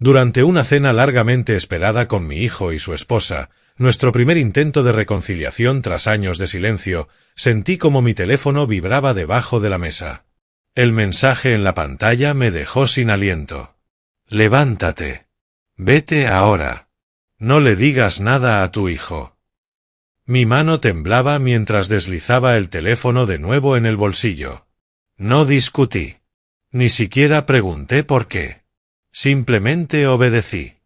Durante una cena largamente esperada con mi hijo y su esposa, nuestro primer intento de reconciliación tras años de silencio, sentí como mi teléfono vibraba debajo de la mesa. El mensaje en la pantalla me dejó sin aliento. Levántate. Vete ahora. No le digas nada a tu hijo. Mi mano temblaba mientras deslizaba el teléfono de nuevo en el bolsillo. No discutí. Ni siquiera pregunté por qué. Simplemente obedecí.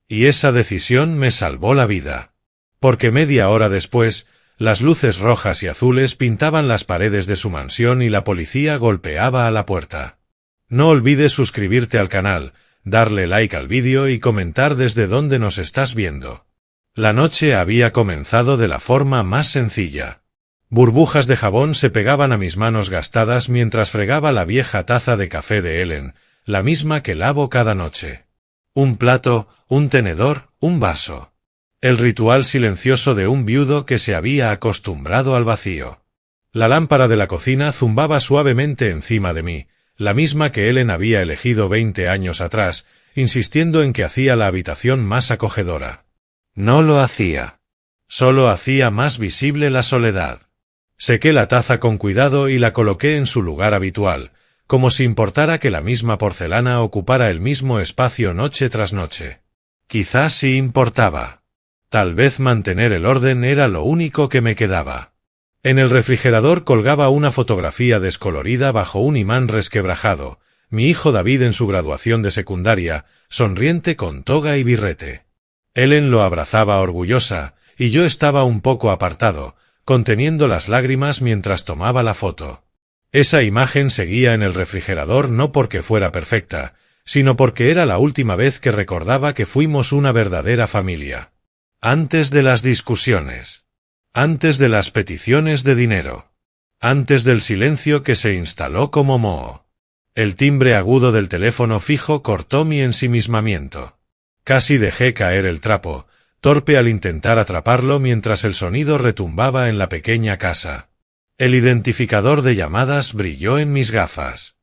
Y esa decisión me salvó la vida. Porque media hora después, las luces rojas y azules pintaban las paredes de su mansión y la policía golpeaba a la puerta. No olvides suscribirte al canal, darle like al vídeo y comentar desde dónde nos estás viendo. La noche había comenzado de la forma más sencilla. Burbujas de jabón se pegaban a mis manos gastadas mientras fregaba la vieja taza de café de Ellen, la misma que lavo cada noche. Un plato, un tenedor, un vaso. El ritual silencioso de un viudo que se había acostumbrado al vacío. La lámpara de la cocina zumbaba suavemente encima de mí, la misma que Ellen había elegido 20 años atrás, insistiendo en que hacía la habitación más acogedora. No lo hacía. Solo hacía más visible la soledad. Sequé la taza con cuidado y la coloqué en su lugar habitual, como si importara que la misma porcelana ocupara el mismo espacio noche tras noche. Quizás sí importaba. Tal vez mantener el orden era lo único que me quedaba. En el refrigerador colgaba una fotografía descolorida bajo un imán resquebrajado, mi hijo David en su graduación de secundaria, sonriente con toga y birrete. Ellen lo abrazaba orgullosa, y yo estaba un poco apartado, conteniendo las lágrimas mientras tomaba la foto. Esa imagen seguía en el refrigerador no porque fuera perfecta, sino porque era la última vez que recordaba que fuimos una verdadera familia. Antes de las discusiones. Antes de las peticiones de dinero. Antes del silencio que se instaló como moho. El timbre agudo del teléfono fijo cortó mi ensimismamiento. Casi dejé caer el trapo, torpe al intentar atraparlo mientras el sonido retumbaba en la pequeña casa. El identificador de llamadas brilló en mis gafas.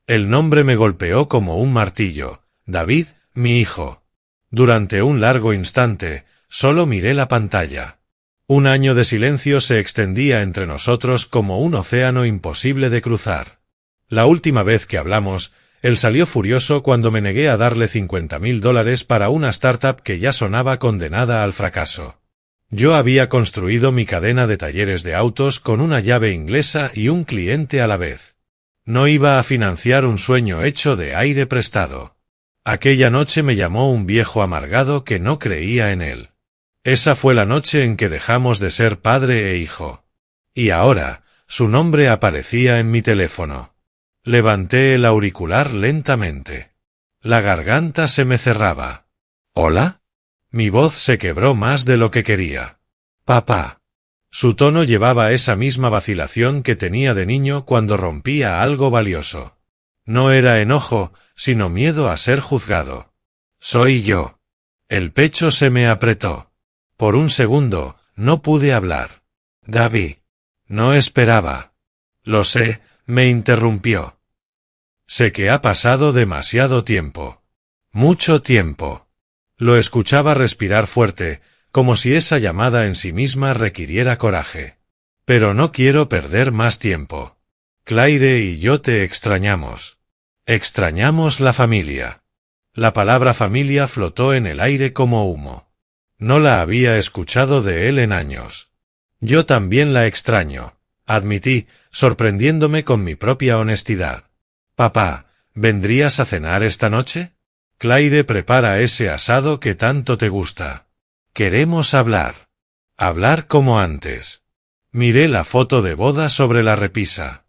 El nombre me golpeó como un martillo. David, mi hijo. Durante un largo instante, solo miré la pantalla. Un año de silencio se extendía entre nosotros como un océano imposible de cruzar. La última vez que hablamos, él salió furioso cuando me negué a darle $50,000 para una startup que ya sonaba condenada al fracaso. Yo había construido mi cadena de talleres de autos con una llave inglesa y un cliente a la vez. No iba a financiar un sueño hecho de aire prestado. Aquella noche me llamó un viejo amargado que no creía en él. Esa fue la noche en que dejamos de ser padre e hijo. Y ahora, su nombre aparecía en mi teléfono. Levanté el auricular lentamente. La garganta se me cerraba. ¿Hola? Mi voz se quebró más de lo que quería. Papá. Su tono llevaba esa misma vacilación que tenía de niño cuando rompía algo valioso. No era enojo, sino miedo a ser juzgado. Soy yo. El pecho se me apretó. Por un segundo, no pude hablar. David. No esperaba. Lo sé, me interrumpió. Sé que ha pasado demasiado tiempo. Mucho tiempo. Lo escuchaba respirar fuerte, como si esa llamada en sí misma requiriera coraje. Pero no quiero perder más tiempo. Claire y yo te extrañamos. Extrañamos la familia. La palabra familia flotó en el aire como humo. No la había escuchado de él en años. Yo también la extraño, admití, sorprendiéndome con mi propia honestidad. Papá, ¿vendrías a cenar esta noche? Claire prepara ese asado que tanto te gusta. Queremos hablar. Hablar como antes. Miré la foto de boda sobre la repisa.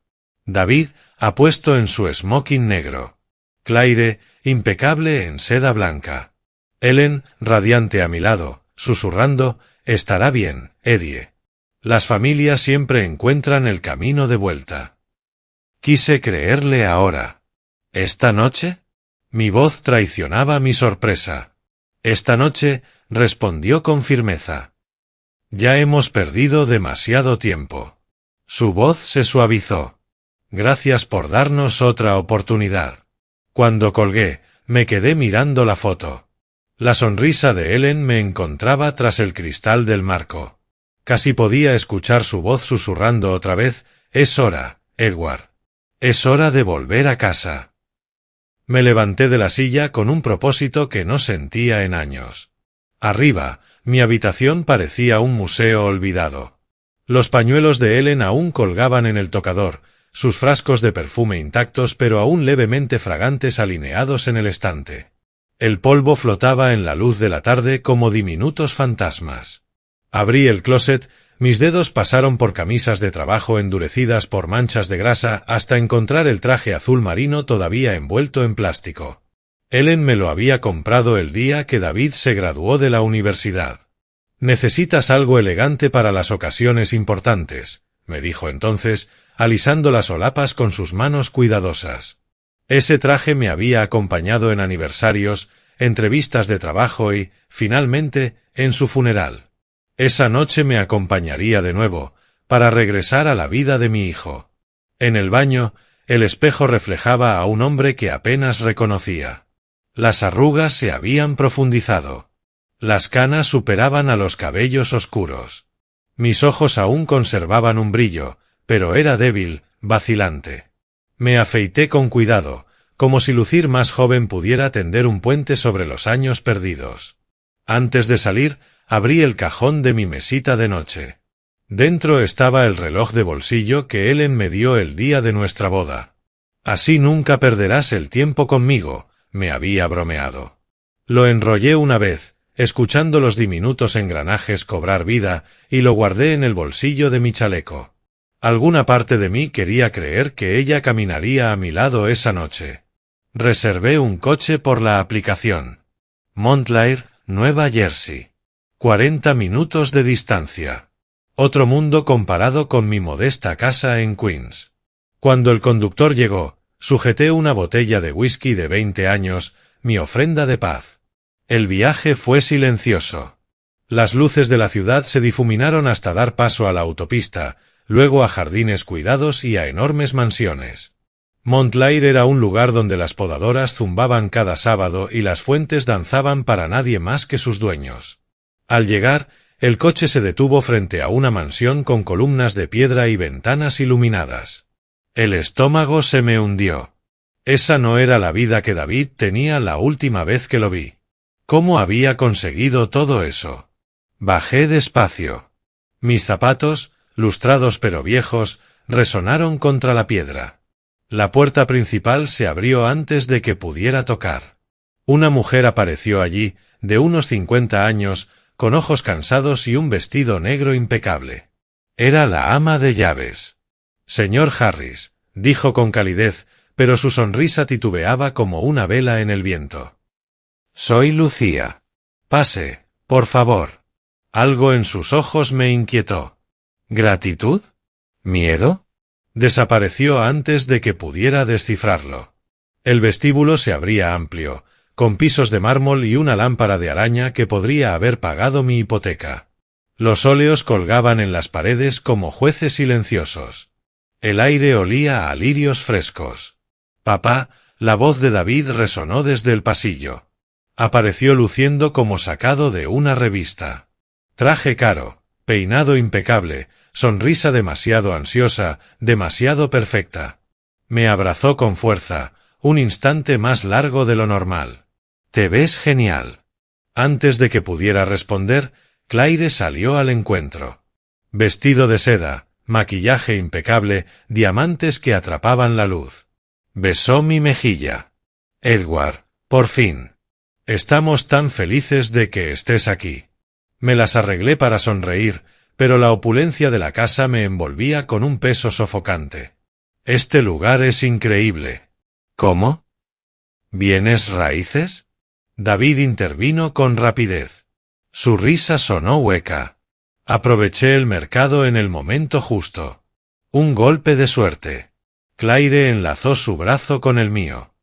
David, apuesto en su smoking negro. Claire, impecable en seda blanca. Ellen, radiante a mi lado, susurrando, estará bien, Eddie. Las familias siempre encuentran el camino de vuelta. Quise creerle ahora. ¿Esta noche? Mi voz traicionaba mi sorpresa. Esta noche, respondió con firmeza. Ya hemos perdido demasiado tiempo. Su voz se suavizó. Gracias por darnos otra oportunidad. Cuando colgué, Me quedé mirando la foto. La sonrisa de Ellen me encontraba tras el cristal del marco. Casi podía escuchar su voz susurrando otra vez: «Es hora, Edward. Es hora de volver a casa». Me levanté de la silla con un propósito que no sentía en años. Arriba, mi habitación parecía un museo olvidado. Los pañuelos de Ellen aún colgaban en el tocador, sus frascos de perfume intactos pero aún levemente fragantes alineados en el estante. El polvo flotaba en la luz de la tarde como diminutos fantasmas. Abrí el closet, mis dedos pasaron por camisas de trabajo endurecidas por manchas de grasa hasta encontrar el traje azul marino todavía envuelto en plástico. Ellen me lo había comprado el día que David se graduó de la universidad. «Necesitas algo elegante para las ocasiones importantes», me dijo entonces, alisando las solapas con sus manos cuidadosas. Ese traje me había acompañado en aniversarios, entrevistas de trabajo y, finalmente, en su funeral. Esa noche me acompañaría de nuevo, para regresar a la vida de mi hijo. En el baño, el espejo reflejaba a un hombre que apenas reconocía. Las arrugas se habían profundizado. Las canas superaban a los cabellos oscuros. Mis ojos aún conservaban un brillo, pero era débil, vacilante. Me afeité con cuidado, como si lucir más joven pudiera tender un puente sobre los años perdidos. Antes de salir, abrí el cajón de mi mesita de noche. Dentro estaba el reloj de bolsillo que Ellen me dio el día de nuestra boda. «Así nunca perderás el tiempo conmigo», me había bromeado. Lo enrollé una vez, escuchando los diminutos engranajes cobrar vida, y lo guardé en el bolsillo de mi chaleco. Alguna parte de mí quería creer que ella caminaría a mi lado esa noche. Reservé un coche por la aplicación. Montclair, Nueva Jersey. 40 minutos de distancia. Otro mundo comparado con mi modesta casa en Queens. Cuando el conductor llegó, sujeté una botella de whisky de 20 años, mi ofrenda de paz. El viaje fue silencioso. Las luces de la ciudad se difuminaron hasta dar paso a la autopista, luego a jardines cuidados y a enormes mansiones. Montclair era un lugar donde las podadoras zumbaban cada sábado y las fuentes danzaban para nadie más que sus dueños. Al llegar, el coche se detuvo frente a una mansión con columnas de piedra y ventanas iluminadas. El estómago se me hundió. Esa no era la vida que David tenía la última vez que lo vi. ¿Cómo había conseguido todo eso? Bajé despacio. Mis zapatos, lustrados pero viejos, resonaron contra la piedra. La puerta principal se abrió antes de que pudiera tocar. Una mujer apareció allí, de unos 50 años, con ojos cansados y un vestido negro impecable. Era la ama de llaves. «Señor Harris», dijo con calidez, pero su sonrisa titubeaba como una vela en el viento. «Soy Lucía. Pase, por favor». Algo en sus ojos me inquietó. ¿Gratitud? ¿Miedo? Desapareció antes de que pudiera descifrarlo. El vestíbulo se abría amplio, con pisos de mármol y una lámpara de araña que podría haber pagado mi hipoteca. Los óleos colgaban en las paredes como jueces silenciosos. El aire olía a lirios frescos. «Papá», la voz de David resonó desde el pasillo. Apareció luciendo como sacado de una revista. Traje caro, peinado impecable, sonrisa demasiado ansiosa, demasiado perfecta. Me abrazó con fuerza, un instante más largo de lo normal. «Te ves genial». Antes de que pudiera responder, Claire salió al encuentro. Vestido de seda, maquillaje impecable, diamantes que atrapaban la luz. Besó mi mejilla. «Edward, por fin. Estamos tan felices de que estés aquí». Me las arreglé para sonreír, pero la opulencia de la casa me envolvía con un peso sofocante. «Este lugar es increíble». «¿Cómo? ¿Bienes raíces?» David intervino con rapidez. Su risa sonó hueca. Aproveché el mercado en el momento justo. Un golpe de suerte. Claire enlazó su brazo con el mío.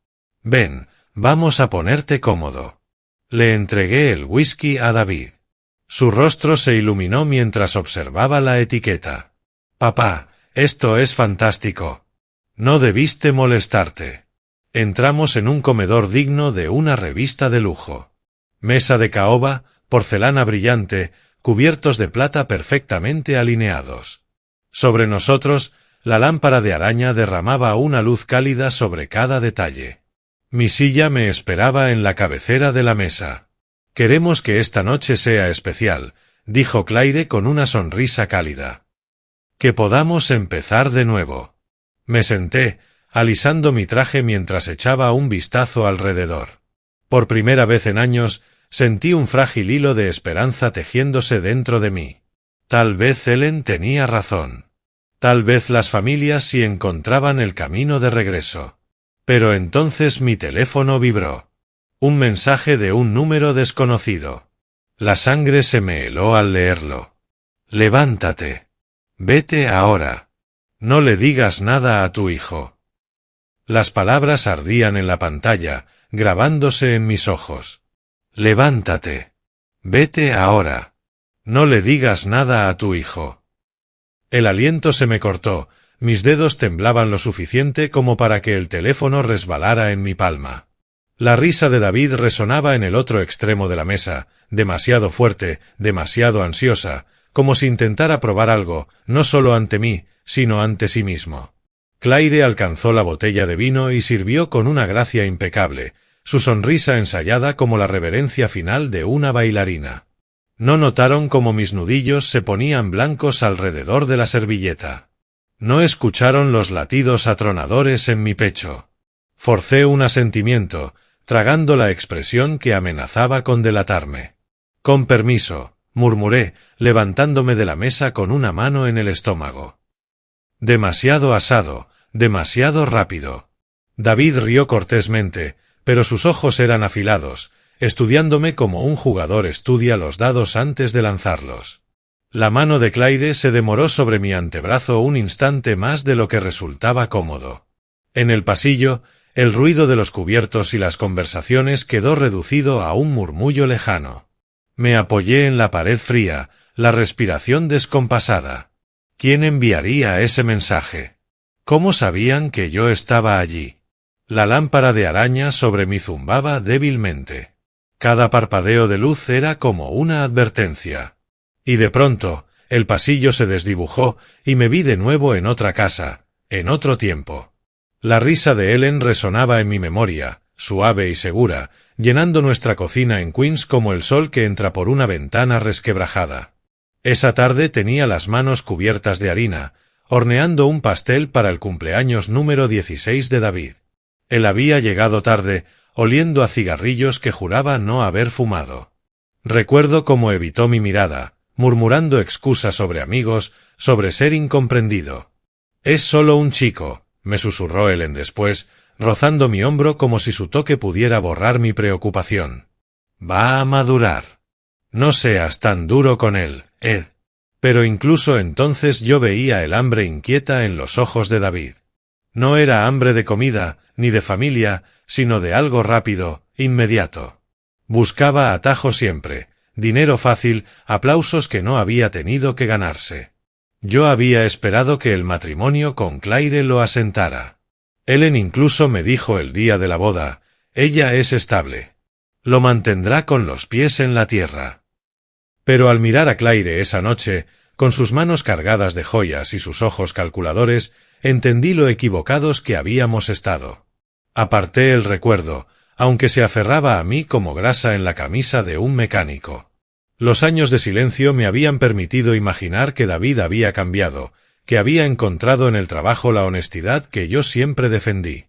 «Ven, vamos a ponerte cómodo». Le entregué el whisky a David. Su rostro se iluminó mientras observaba la etiqueta. «Papá, esto es fantástico. No debiste molestarte». Entramos en un comedor digno de una revista de lujo. Mesa de caoba, porcelana brillante, cubiertos de plata perfectamente alineados. Sobre nosotros, la lámpara de araña derramaba una luz cálida sobre cada detalle. Mi silla me esperaba en la cabecera de la mesa. «Queremos que esta noche sea especial», dijo Claire con una sonrisa cálida. «Que podamos empezar de nuevo». Me senté, alisando mi traje mientras echaba un vistazo alrededor. Por primera vez en años, sentí un frágil hilo de esperanza tejiéndose dentro de mí. Tal vez Ellen tenía razón. Tal vez las familias sí encontraban el camino de regreso. Pero entonces mi teléfono vibró. Un mensaje de un número desconocido. La sangre se me heló al leerlo. «Levántate. Vete ahora. No le digas nada a tu hijo». Las palabras ardían en la pantalla, grabándose en mis ojos. «Levántate. Vete ahora. No le digas nada a tu hijo». El aliento se me cortó, mis dedos temblaban lo suficiente como para que el teléfono resbalara en mi palma. La risa de David resonaba en el otro extremo de la mesa, demasiado fuerte, demasiado ansiosa, como si intentara probar algo, no solo ante mí, sino ante sí mismo. Claire alcanzó la botella de vino y sirvió con una gracia impecable, su sonrisa ensayada como la reverencia final de una bailarina. No notaron cómo mis nudillos se ponían blancos alrededor de la servilleta. No escucharon los latidos atronadores en mi pecho. Forcé un asentimiento, tragando la expresión que amenazaba con delatarme. «Con permiso», murmuré, levantándome de la mesa con una mano en el estómago. «Demasiado asado, demasiado rápido». David rió cortésmente, pero sus ojos eran afilados, estudiándome como un jugador estudia los dados antes de lanzarlos. La mano de Claire se demoró sobre mi antebrazo un instante más de lo que resultaba cómodo. En el pasillo, el ruido de los cubiertos y las conversaciones quedó reducido a un murmullo lejano. Me apoyé en la pared fría, la respiración descompasada. ¿Quién enviaría ese mensaje? ¿Cómo sabían que yo estaba allí? La lámpara de araña sobre mí zumbaba débilmente. Cada parpadeo de luz era como una advertencia. Y de pronto, el pasillo se desdibujó y me vi de nuevo en otra casa, en otro tiempo. La risa de Ellen resonaba en mi memoria, suave y segura, llenando nuestra cocina en Queens como el sol que entra por una ventana resquebrajada. Esa tarde tenía las manos cubiertas de harina, horneando un pastel para el cumpleaños número 16 de David. Él había llegado tarde, oliendo a cigarrillos que juraba no haber fumado. Recuerdo cómo evitó mi mirada, murmurando excusas sobre amigos, sobre ser incomprendido. «Es solo un chico», me susurró Ellen después, rozando mi hombro como si su toque pudiera borrar mi preocupación. «Va a madurar. No seas tan duro con él, Ed». Pero incluso entonces yo veía el hambre inquieta en los ojos de David. No era hambre de comida, ni de familia, sino de algo rápido, inmediato. Buscaba atajo siempre, dinero fácil, aplausos que no había tenido que ganarse. Yo había esperado que el matrimonio con Claire lo asentara. Ellen incluso me dijo el día de la boda, «Ella es estable. Lo mantendrá con los pies en la tierra». Pero al mirar a Claire esa noche, con sus manos cargadas de joyas y sus ojos calculadores, entendí lo equivocados que habíamos estado. Aparté el recuerdo, aunque se aferraba a mí como grasa en la camisa de un mecánico. Los años de silencio me habían permitido imaginar que David había cambiado, que había encontrado en el trabajo la honestidad que yo siempre defendí.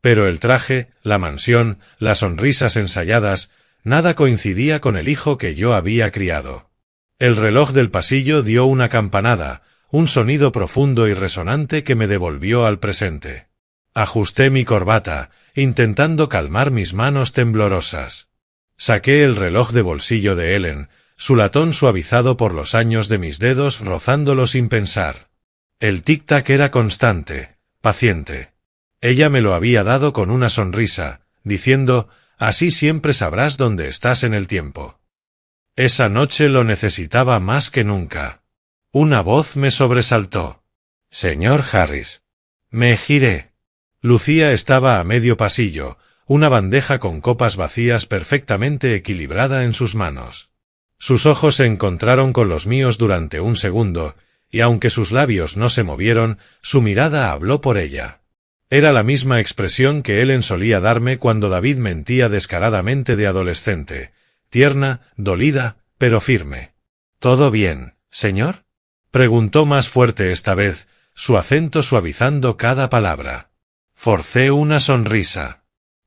Pero el traje, la mansión, las sonrisas ensayadas, nada coincidía con el hijo que yo había criado. El reloj del pasillo dio una campanada, un sonido profundo y resonante que me devolvió al presente. Ajusté mi corbata, intentando calmar mis manos temblorosas. Saqué el reloj de bolsillo de Ellen, su latón suavizado por los años de mis dedos rozándolo sin pensar. El tic-tac era constante, paciente. Ella me lo había dado con una sonrisa, diciendo, «Así siempre sabrás dónde estás en el tiempo». Esa noche lo necesitaba más que nunca. Una voz me sobresaltó. «Señor Harris». Me giré. Lucía estaba a medio pasillo, una bandeja con copas vacías perfectamente equilibrada en sus manos. Sus ojos se encontraron con los míos durante un segundo, y aunque sus labios no se movieron, su mirada habló por ella. Era la misma expresión que Ellen solía darme cuando David mentía descaradamente de adolescente, tierna, dolida, pero firme. —¿Todo bien, señor? —preguntó más fuerte esta vez, su acento suavizando cada palabra. Forcé una sonrisa.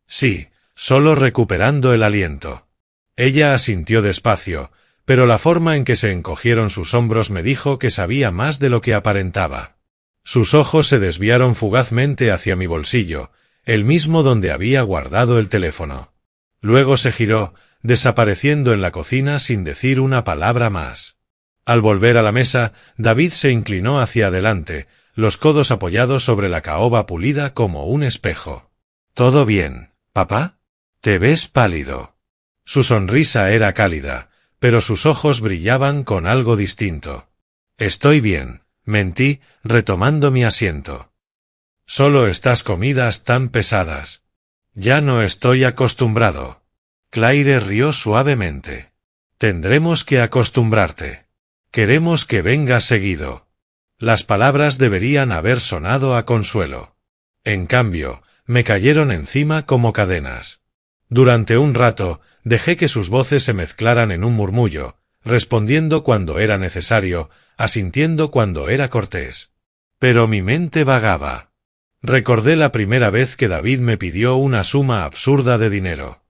Sí, solo recuperando el aliento. Ella asintió despacio, pero la forma en que se encogieron sus hombros me dijo que sabía más de lo que aparentaba. Sus ojos se desviaron fugazmente hacia mi bolsillo, el mismo donde había guardado el teléfono. Luego se giró, desapareciendo en la cocina sin decir una palabra más. Al volver a la mesa, David se inclinó hacia adelante, los codos apoyados sobre la caoba pulida como un espejo. —¿Todo bien, papá? Te ves pálido. Su sonrisa era cálida, pero sus ojos brillaban con algo distinto. —Estoy bien —mentí, retomando mi asiento. —Solo estas comidas tan pesadas. Ya no estoy acostumbrado. Claire rió suavemente. Tendremos que acostumbrarte. Queremos que vengas seguido. Las palabras deberían haber sonado a consuelo. En cambio, me cayeron encima como cadenas. Durante un rato, dejé que sus voces se mezclaran en un murmullo, respondiendo cuando era necesario, asintiendo cuando era cortés. Pero mi mente vagaba. Recordé la primera vez que David me pidió una suma absurda de dinero.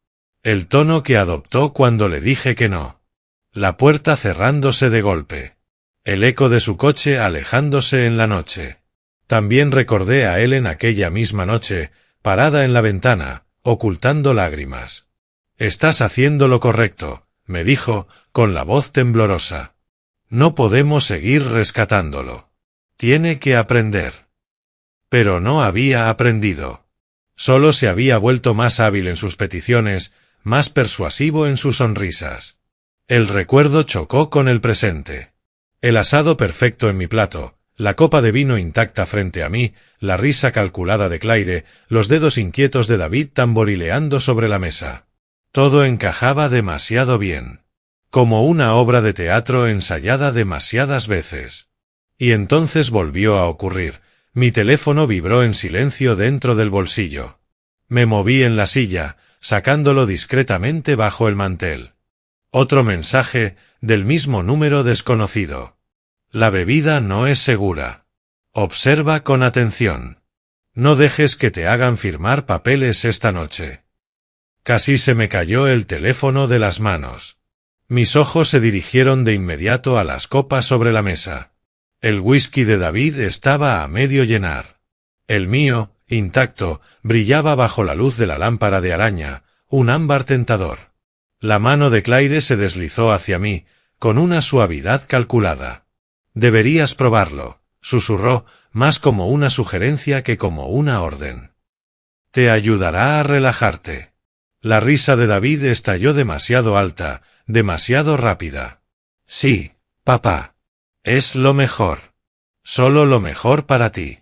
El tono que adoptó cuando le dije que no. La puerta cerrándose de golpe. El eco de su coche alejándose en la noche. También recordé a Ellen aquella misma noche, parada en la ventana, ocultando lágrimas. «Estás haciendo lo correcto», me dijo, con la voz temblorosa. «No podemos seguir rescatándolo. Tiene que aprender». Pero no había aprendido. Solo se había vuelto más hábil en sus peticiones, más persuasivo en sus sonrisas. El recuerdo chocó con el presente. El asado perfecto en mi plato, la copa de vino intacta frente a mí, la risa calculada de Claire, los dedos inquietos de David tamborileando sobre la mesa. Todo encajaba demasiado bien. Como una obra de teatro ensayada demasiadas veces. Y entonces volvió a ocurrir. Mi teléfono vibró en silencio dentro del bolsillo. Me moví en la silla, sacándolo discretamente bajo el mantel. Otro mensaje, del mismo número desconocido. La bebida no es segura. Observa con atención. No dejes que te hagan firmar papeles esta noche. Casi se me cayó el teléfono de las manos. Mis ojos se dirigieron de inmediato a las copas sobre la mesa. El whisky de David estaba a medio llenar. El mío, intacto, brillaba bajo la luz de la lámpara de araña, un ámbar tentador. La mano de Claire se deslizó hacia mí, con una suavidad calculada. «Deberías probarlo», susurró, más como una sugerencia que como una orden. «Te ayudará a relajarte». La risa de David estalló demasiado alta, demasiado rápida. «Sí, papá. Es lo mejor. Solo lo mejor para ti».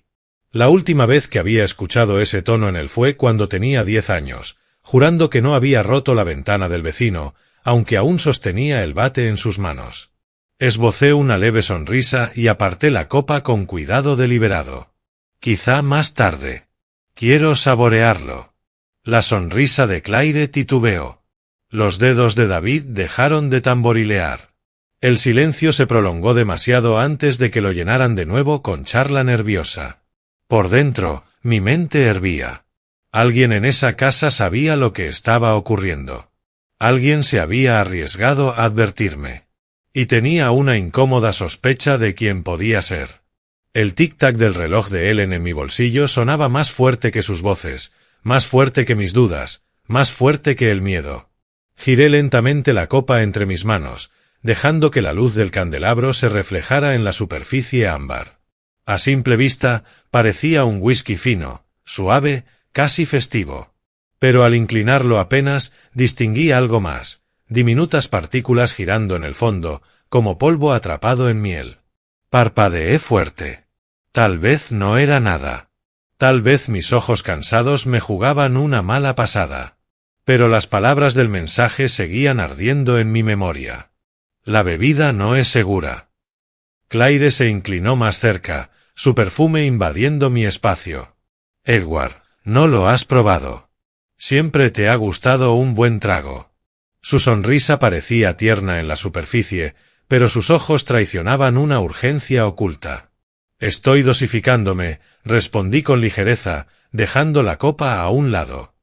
La última vez que había escuchado ese tono en él fue cuando tenía 10 años, jurando que no había roto la ventana del vecino, aunque aún sostenía el bate en sus manos. Esbocé una leve sonrisa y aparté la copa con cuidado deliberado. «Quizá más tarde. Quiero saborearlo». La sonrisa de Claire titubeó. Los dedos de David dejaron de tamborilear. El silencio se prolongó demasiado antes de que lo llenaran de nuevo con charla nerviosa. Por dentro, mi mente hervía. Alguien en esa casa sabía lo que estaba ocurriendo. Alguien se había arriesgado a advertirme. Y tenía una incómoda sospecha de quién podía ser. El tic-tac del reloj de Ellen en mi bolsillo sonaba más fuerte que sus voces, más fuerte que mis dudas, más fuerte que el miedo. Giré lentamente la copa entre mis manos, dejando que la luz del candelabro se reflejara en la superficie ámbar. A simple vista, parecía un whisky fino, suave, casi festivo. Pero al inclinarlo apenas, distinguí algo más, diminutas partículas girando en el fondo, como polvo atrapado en miel. Parpadeé fuerte. Tal vez no era nada. Tal vez mis ojos cansados me jugaban una mala pasada. Pero las palabras del mensaje seguían ardiendo en mi memoria. La bebida no es segura. Claire se inclinó más cerca, su perfume invadiendo mi espacio. Edward, no lo has probado. Siempre te ha gustado un buen trago. Su sonrisa parecía tierna en la superficie, pero sus ojos traicionaban una urgencia oculta. Estoy dosificándome, respondí con ligereza, dejando la copa a un lado.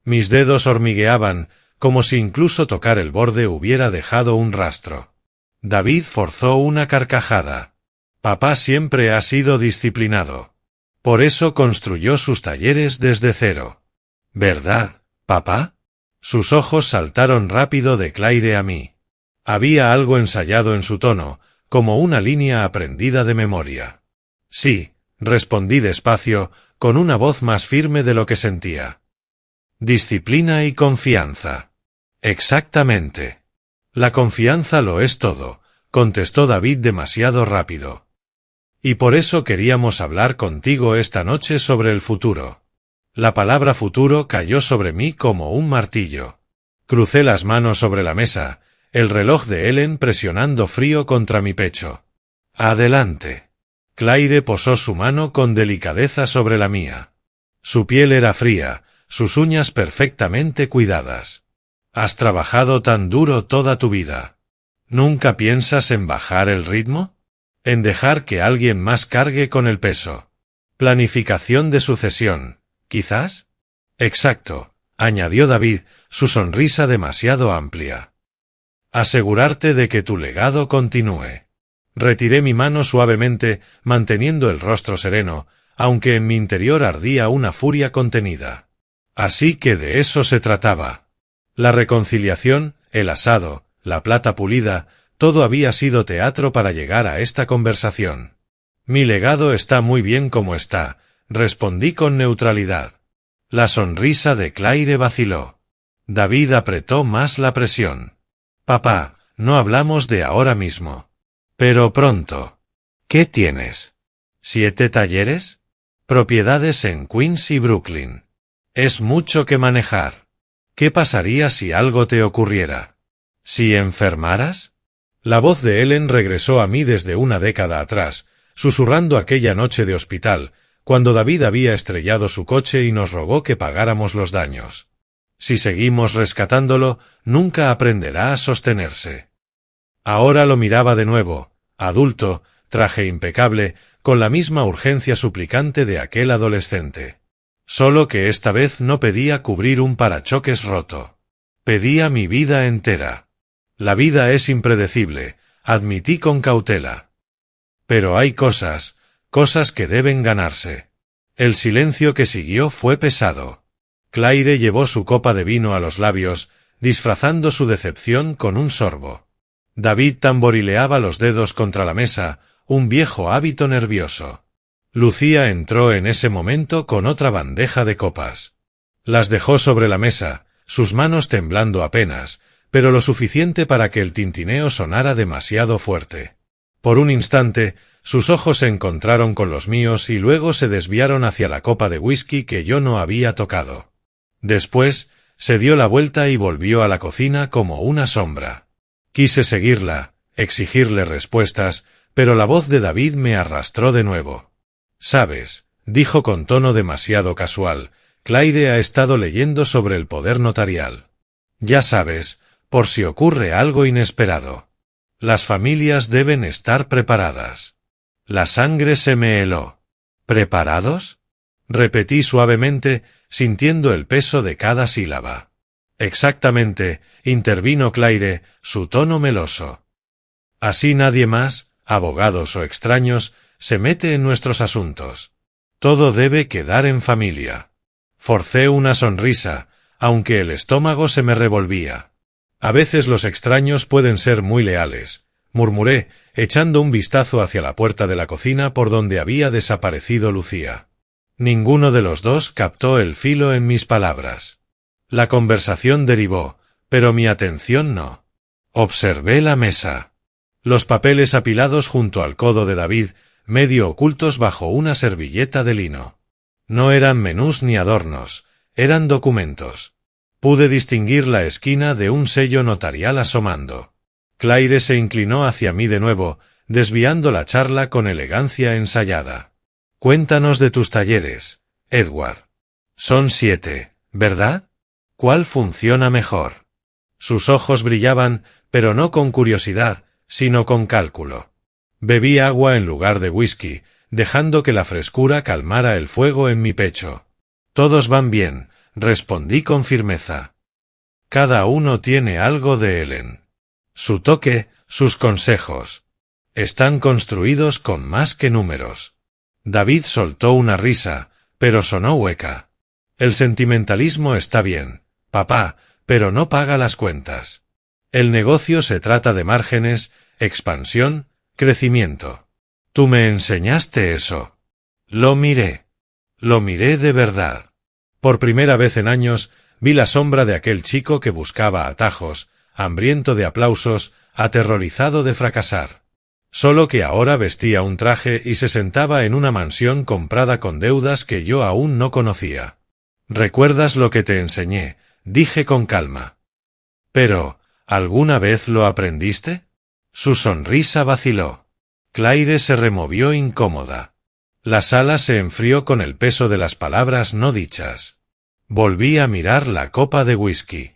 Mis dedos hormigueaban, como si incluso tocar el borde hubiera dejado un rastro. David forzó una carcajada. Papá siempre ha sido disciplinado. Por eso construyó sus talleres desde cero. ¿Verdad, papá? Sus ojos saltaron rápido de Claire a mí. Había algo ensayado en su tono, como una línea aprendida de memoria. Sí, respondí despacio, con una voz más firme de lo que sentía. Disciplina y confianza. Exactamente. La confianza lo es todo, contestó David demasiado rápido. Y por eso queríamos hablar contigo esta noche sobre el futuro. La palabra futuro cayó sobre mí como un martillo. Crucé las manos sobre la mesa, el reloj de Ellen presionando frío contra mi pecho. Adelante. Claire posó su mano con delicadeza sobre la mía. Su piel era fría, sus uñas perfectamente cuidadas. Has trabajado tan duro toda tu vida. ¿Nunca piensas en bajar el ritmo? ¿En dejar que alguien más cargue con el peso? Planificación de sucesión, ¿quizás? Exacto, añadió David, su sonrisa demasiado amplia. Asegurarte de que tu legado continúe. Retiré mi mano suavemente, manteniendo el rostro sereno, aunque en mi interior ardía una furia contenida. Así que de eso se trataba. La reconciliación, el asado, la plata pulida, todo había sido teatro para llegar a esta conversación. Mi legado está muy bien como está, respondí con neutralidad. La sonrisa de Claire vaciló. David apretó más la presión. Papá, no hablamos de ahora mismo. Pero pronto. ¿Qué tienes? ¿7 talleres? Propiedades en Queens y Brooklyn. Es mucho que manejar. ¿Qué pasaría si algo te ocurriera? ¿Si enfermaras? La voz de Ellen regresó a mí desde una década atrás, susurrando aquella noche de hospital, cuando David había estrellado su coche y nos rogó que pagáramos los daños. Si seguimos rescatándolo, nunca aprenderá a sostenerse. Ahora lo miraba de nuevo, adulto, traje impecable, con la misma urgencia suplicante de aquel adolescente. Solo que esta vez no pedía cubrir un parachoques roto. Pedía mi vida entera. La vida es impredecible, admití con cautela. Pero hay cosas que deben ganarse. El silencio que siguió fue pesado. Claire llevó su copa de vino a los labios, disfrazando su decepción con un sorbo. David tamborileaba los dedos contra la mesa, un viejo hábito nervioso. Lucía entró en ese momento con otra bandeja de copas. Las dejó sobre la mesa, sus manos temblando apenas, pero lo suficiente para que el tintineo sonara demasiado fuerte. Por un instante, sus ojos se encontraron con los míos y luego se desviaron hacia la copa de whisky que yo no había tocado. Después, se dio la vuelta y volvió a la cocina como una sombra. Quise seguirla, exigirle respuestas, pero la voz de David me arrastró de nuevo. «Sabes», dijo con tono demasiado casual, «Claire ha estado leyendo sobre el poder notarial. Ya sabes, por si ocurre algo inesperado. Las familias deben estar preparadas». La sangre se me heló. ¿Preparados? Repetí suavemente, sintiendo el peso de cada sílaba. Exactamente, intervino Claire, su tono meloso. Así nadie más, abogados o extraños, se mete en nuestros asuntos. Todo debe quedar en familia. Forcé una sonrisa, aunque el estómago se me revolvía. A veces los extraños pueden ser muy leales, murmuré, echando un vistazo hacia la puerta de la cocina por donde había desaparecido Lucía. Ninguno de los dos captó el filo en mis palabras. La conversación derivó, pero mi atención no. Observé la mesa. Los papeles apilados junto al codo de David, medio ocultos bajo una servilleta de lino. No eran menús ni adornos, eran documentos. Pude distinguir la esquina de un sello notarial asomando. Claire se inclinó hacia mí de nuevo, desviando la charla con elegancia ensayada. Cuéntanos de tus talleres, Edward. Son 7, ¿verdad? ¿Cuál funciona mejor? Sus ojos brillaban, pero no con curiosidad, sino con cálculo. Bebí agua en lugar de whisky, dejando que la frescura calmara el fuego en mi pecho. Todos van bien, respondí con firmeza. Cada uno tiene algo de Ellen. Su toque, sus consejos. Están construidos con más que números. David soltó una risa, pero sonó hueca. El sentimentalismo está bien, papá, pero no paga las cuentas. El negocio se trata de márgenes, expansión, crecimiento. Tú me enseñaste eso. Lo miré. Lo miré de verdad. Por primera vez en años, vi la sombra de aquel chico que buscaba atajos, hambriento de aplausos, aterrorizado de fracasar. Solo que ahora vestía un traje y se sentaba en una mansión comprada con deudas que yo aún no conocía. ¿Recuerdas lo que te enseñé?, dije con calma. Pero, ¿alguna vez lo aprendiste? Su sonrisa vaciló. Claire se removió incómoda. La sala se enfrió con el peso de las palabras no dichas. Volví a mirar la copa de whisky.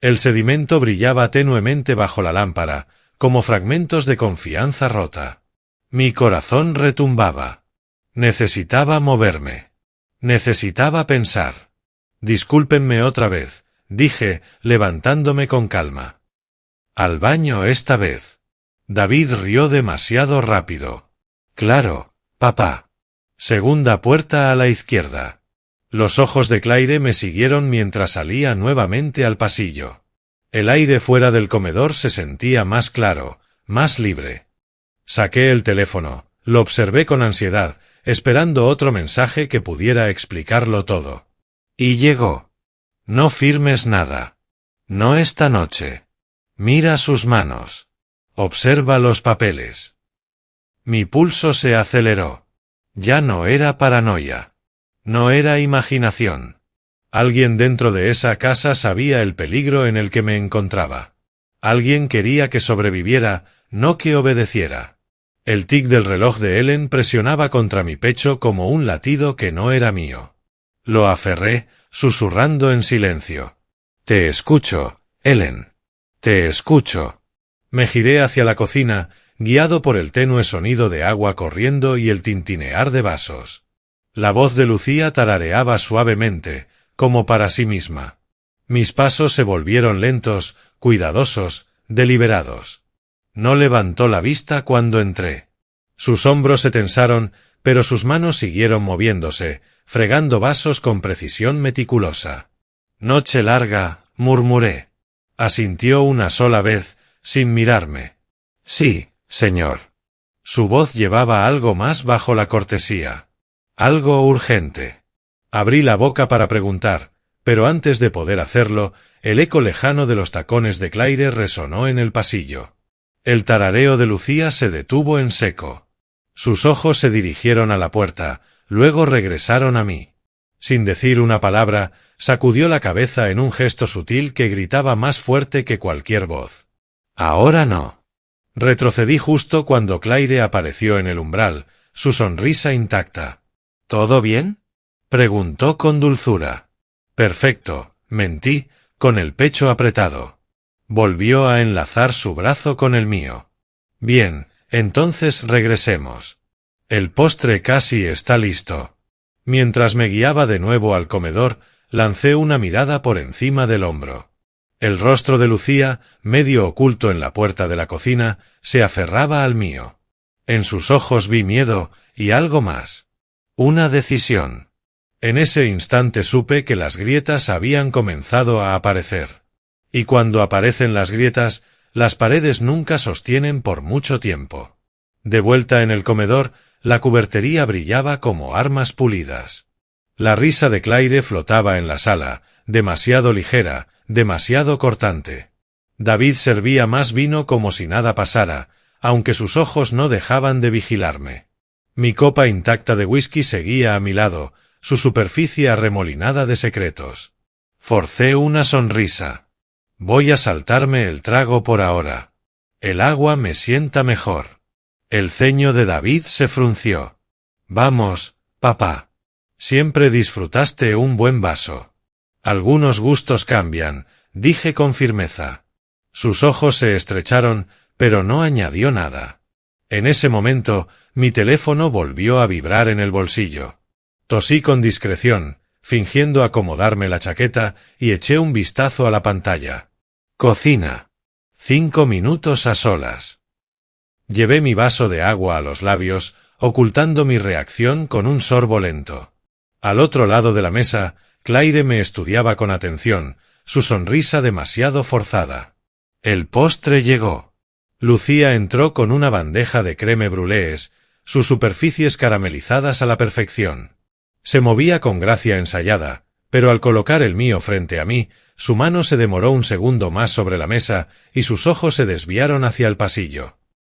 El sedimento brillaba tenuemente bajo la lámpara, como fragmentos de confianza rota. Mi corazón retumbaba. Necesitaba moverme. Necesitaba pensar. Discúlpenme otra vez, dije, levantándome con calma. Al baño esta vez. David rió demasiado rápido. Claro, papá. Segunda puerta a la izquierda. Los ojos de Claire me siguieron mientras salía nuevamente al pasillo. El aire fuera del comedor se sentía más claro, más libre. Saqué el teléfono, lo observé con ansiedad, esperando otro mensaje que pudiera explicarlo todo. Y llegó. No firmes nada. No esta noche. Mira sus manos. Observa los papeles. Mi pulso se aceleró. Ya no era paranoia. No era imaginación. Alguien dentro de esa casa sabía el peligro en el que me encontraba. Alguien quería que sobreviviera, no que obedeciera. El tic del reloj de Ellen presionaba contra mi pecho como un latido que no era mío. Lo aferré, susurrando en silencio. Te escucho, Ellen. Te escucho. Me giré hacia la cocina, guiado por el tenue sonido de agua corriendo y el tintinear de vasos. La voz de Lucía tarareaba suavemente, como para sí misma. Mis pasos se volvieron lentos, cuidadosos, deliberados. No levantó la vista cuando entré. Sus hombros se tensaron, pero sus manos siguieron moviéndose, fregando vasos con precisión meticulosa. Noche larga, murmuré. Asintió una sola vez, sin mirarme. Sí, señor. Su voz llevaba algo más bajo la cortesía. Algo urgente. Abrí la boca para preguntar, pero antes de poder hacerlo, el eco lejano de los tacones de Claire resonó en el pasillo. El tarareo de Lucía se detuvo en seco. Sus ojos se dirigieron a la puerta, luego regresaron a mí. Sin decir una palabra, sacudió la cabeza en un gesto sutil que gritaba más fuerte que cualquier voz. Ahora no. Retrocedí justo cuando Claire apareció en el umbral, su sonrisa intacta. ¿Todo bien?, preguntó con dulzura. Perfecto, mentí, con el pecho apretado. Volvió a enlazar su brazo con el mío. Bien, entonces regresemos. El postre casi está listo. Mientras me guiaba de nuevo al comedor, lancé una mirada por encima del hombro. El rostro de Lucía, medio oculto en la puerta de la cocina, se aferraba al mío. En sus ojos vi miedo y algo más. Una decisión. En ese instante supe que las grietas habían comenzado a aparecer. Y cuando aparecen las grietas, las paredes nunca sostienen por mucho tiempo. De vuelta en el comedor, la cubertería brillaba como armas pulidas. La risa de Claire flotaba en la sala, demasiado ligera, demasiado cortante. David servía más vino como si nada pasara, aunque sus ojos no dejaban de vigilarme. Mi copa intacta de whisky seguía a mi lado, su superficie arremolinada de secretos. Forcé una sonrisa. Voy a saltarme el trago por ahora. El agua me sienta mejor. El ceño de David se frunció. Vamos, papá. Siempre disfrutaste un buen vaso. Algunos gustos cambian, dije con firmeza. Sus ojos se estrecharon, pero no añadió nada. En ese momento, mi teléfono volvió a vibrar en el bolsillo. Tosí con discreción, fingiendo acomodarme la chaqueta, y eché un vistazo a la pantalla. Cocina. 5 minutos a solas. Llevé mi vaso de agua a los labios, ocultando mi reacción con un sorbo lento. Al otro lado de la mesa, Claire me estudiaba con atención, su sonrisa demasiado forzada. El postre llegó. Lucía entró con una bandeja de crème brûlées, sus superficies caramelizadas a la perfección. Se movía con gracia ensayada, pero al colocar el mío frente a mí, su mano se demoró un segundo más sobre la mesa y sus ojos se desviaron hacia el pasillo.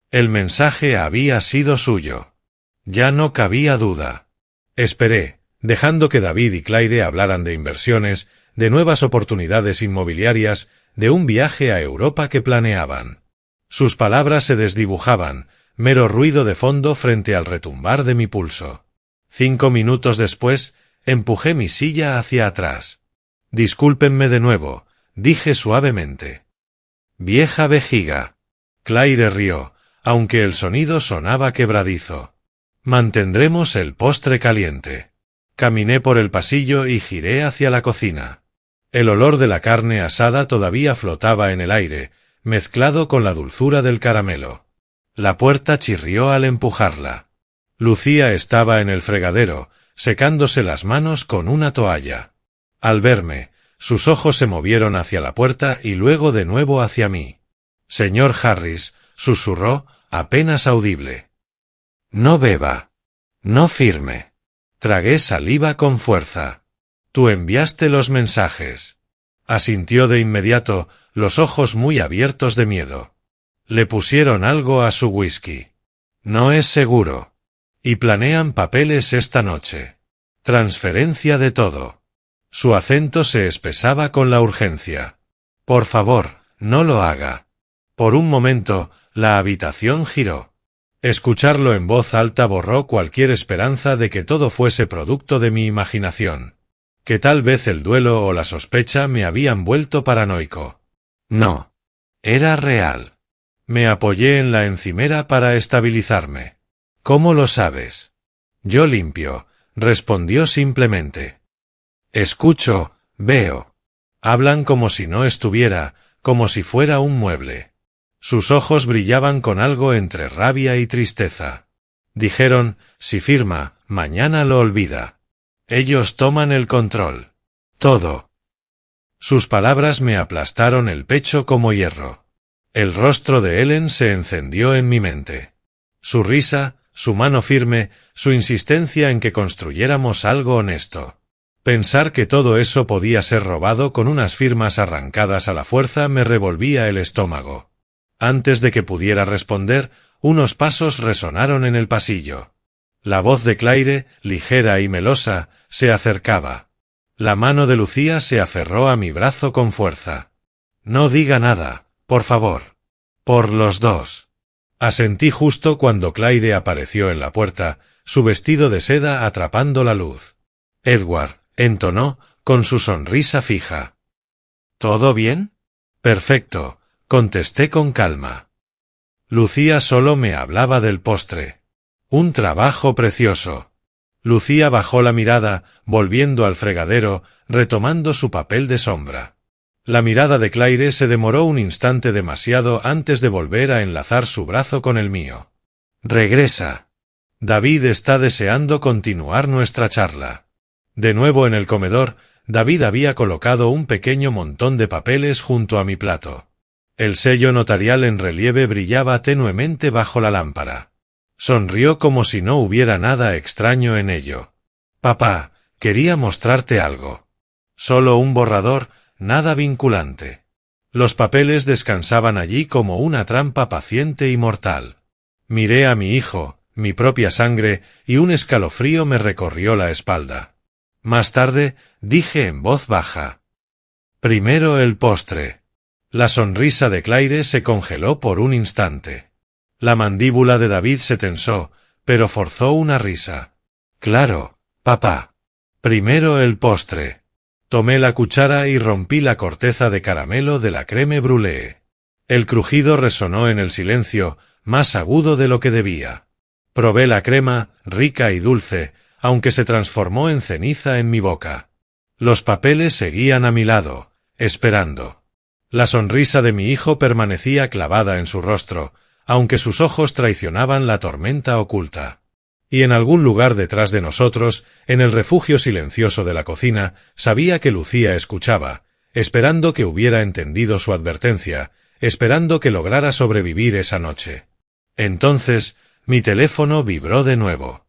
El mensaje había sido suyo. Ya no cabía duda. Esperé, dejando que David y Claire hablaran de inversiones, de nuevas oportunidades inmobiliarias, de un viaje a Europa que planeaban. Sus palabras se desdibujaban, mero ruido de fondo frente al retumbar de mi pulso. 5 minutos después, empujé mi silla hacia atrás. Discúlpenme de nuevo, dije suavemente. Vieja vejiga. Claire rió, aunque el sonido sonaba quebradizo. Mantendremos el postre caliente. Caminé por el pasillo y giré hacia la cocina. El olor de la carne asada todavía flotaba en el aire, mezclado con la dulzura del caramelo. La puerta chirrió al empujarla. Lucía estaba en el fregadero, secándose las manos con una toalla. Al verme, sus ojos se movieron hacia la puerta y luego de nuevo hacia mí. Señor Harris, susurró, apenas audible. No beba. No firme. Tragué saliva con fuerza. Tú enviaste los mensajes. Asintió de inmediato, los ojos muy abiertos de miedo. Le pusieron algo a su whisky. No es seguro. Y planean papeles esta noche. Transferencia de todo. Su acento se espesaba con la urgencia. Por favor, no lo haga. Por un momento, la habitación giró. Escucharlo en voz alta borró cualquier esperanza de que todo fuese producto de mi imaginación. Que tal vez el duelo o la sospecha me habían vuelto paranoico. No. Era real. Me apoyé en la encimera para estabilizarme. ¿Cómo lo sabes? Yo limpio, respondió simplemente. Escucho, veo. Hablan como si no estuviera, como si fuera un mueble. Sus ojos brillaban con algo entre rabia y tristeza. Dijeron, si firma, mañana lo olvida. Ellos toman el control. Todo. Sus palabras me aplastaron el pecho como hierro. El rostro de Ellen se encendió en mi mente. Su risa, su mano firme, su insistencia en que construyéramos algo honesto. Pensar que todo eso podía ser robado con unas firmas arrancadas a la fuerza me revolvía el estómago. Antes de que pudiera responder, unos pasos resonaron en el pasillo. La voz de Claire, ligera y melosa, se acercaba. La mano de Lucía se aferró a mi brazo con fuerza. No diga nada, por favor. Por los dos. Asentí justo cuando Claire apareció en la puerta, su vestido de seda atrapando la luz. Edward, entonó, con su sonrisa fija. ¿Todo bien? Perfecto, contesté con calma. Lucía solo me hablaba del postre. Un trabajo precioso. Lucía bajó la mirada, volviendo al fregadero, retomando su papel de sombra. La mirada de Claire se demoró un instante demasiado antes de volver a enlazar su brazo con el mío. Regresa. David está deseando continuar nuestra charla. De nuevo en el comedor, David había colocado un pequeño montón de papeles junto a mi plato. El sello notarial en relieve brillaba tenuemente bajo la lámpara. Sonrió como si no hubiera nada extraño en ello. Papá, quería mostrarte algo. Solo un borrador, nada vinculante. Los papeles descansaban allí como una trampa paciente y mortal. Miré a mi hijo, mi propia sangre, y un escalofrío me recorrió la espalda. Más tarde, dije en voz baja. Primero el postre. La sonrisa de Claire se congeló por un instante. La mandíbula de David se tensó, pero forzó una risa. Claro, papá. Primero el postre. Tomé la cuchara y rompí la corteza de caramelo de la crème brûlée. El crujido resonó en el silencio, más agudo de lo que debía. Probé la crema, rica y dulce, aunque se transformó en ceniza en mi boca. Los papeles seguían a mi lado, esperando. La sonrisa de mi hijo permanecía clavada en su rostro, aunque sus ojos traicionaban la tormenta oculta. Y en algún lugar detrás de nosotros, en el refugio silencioso de la cocina, sabía que Lucía escuchaba, esperando que hubiera entendido su advertencia, esperando que lograra sobrevivir esa noche. Entonces, mi teléfono vibró de nuevo.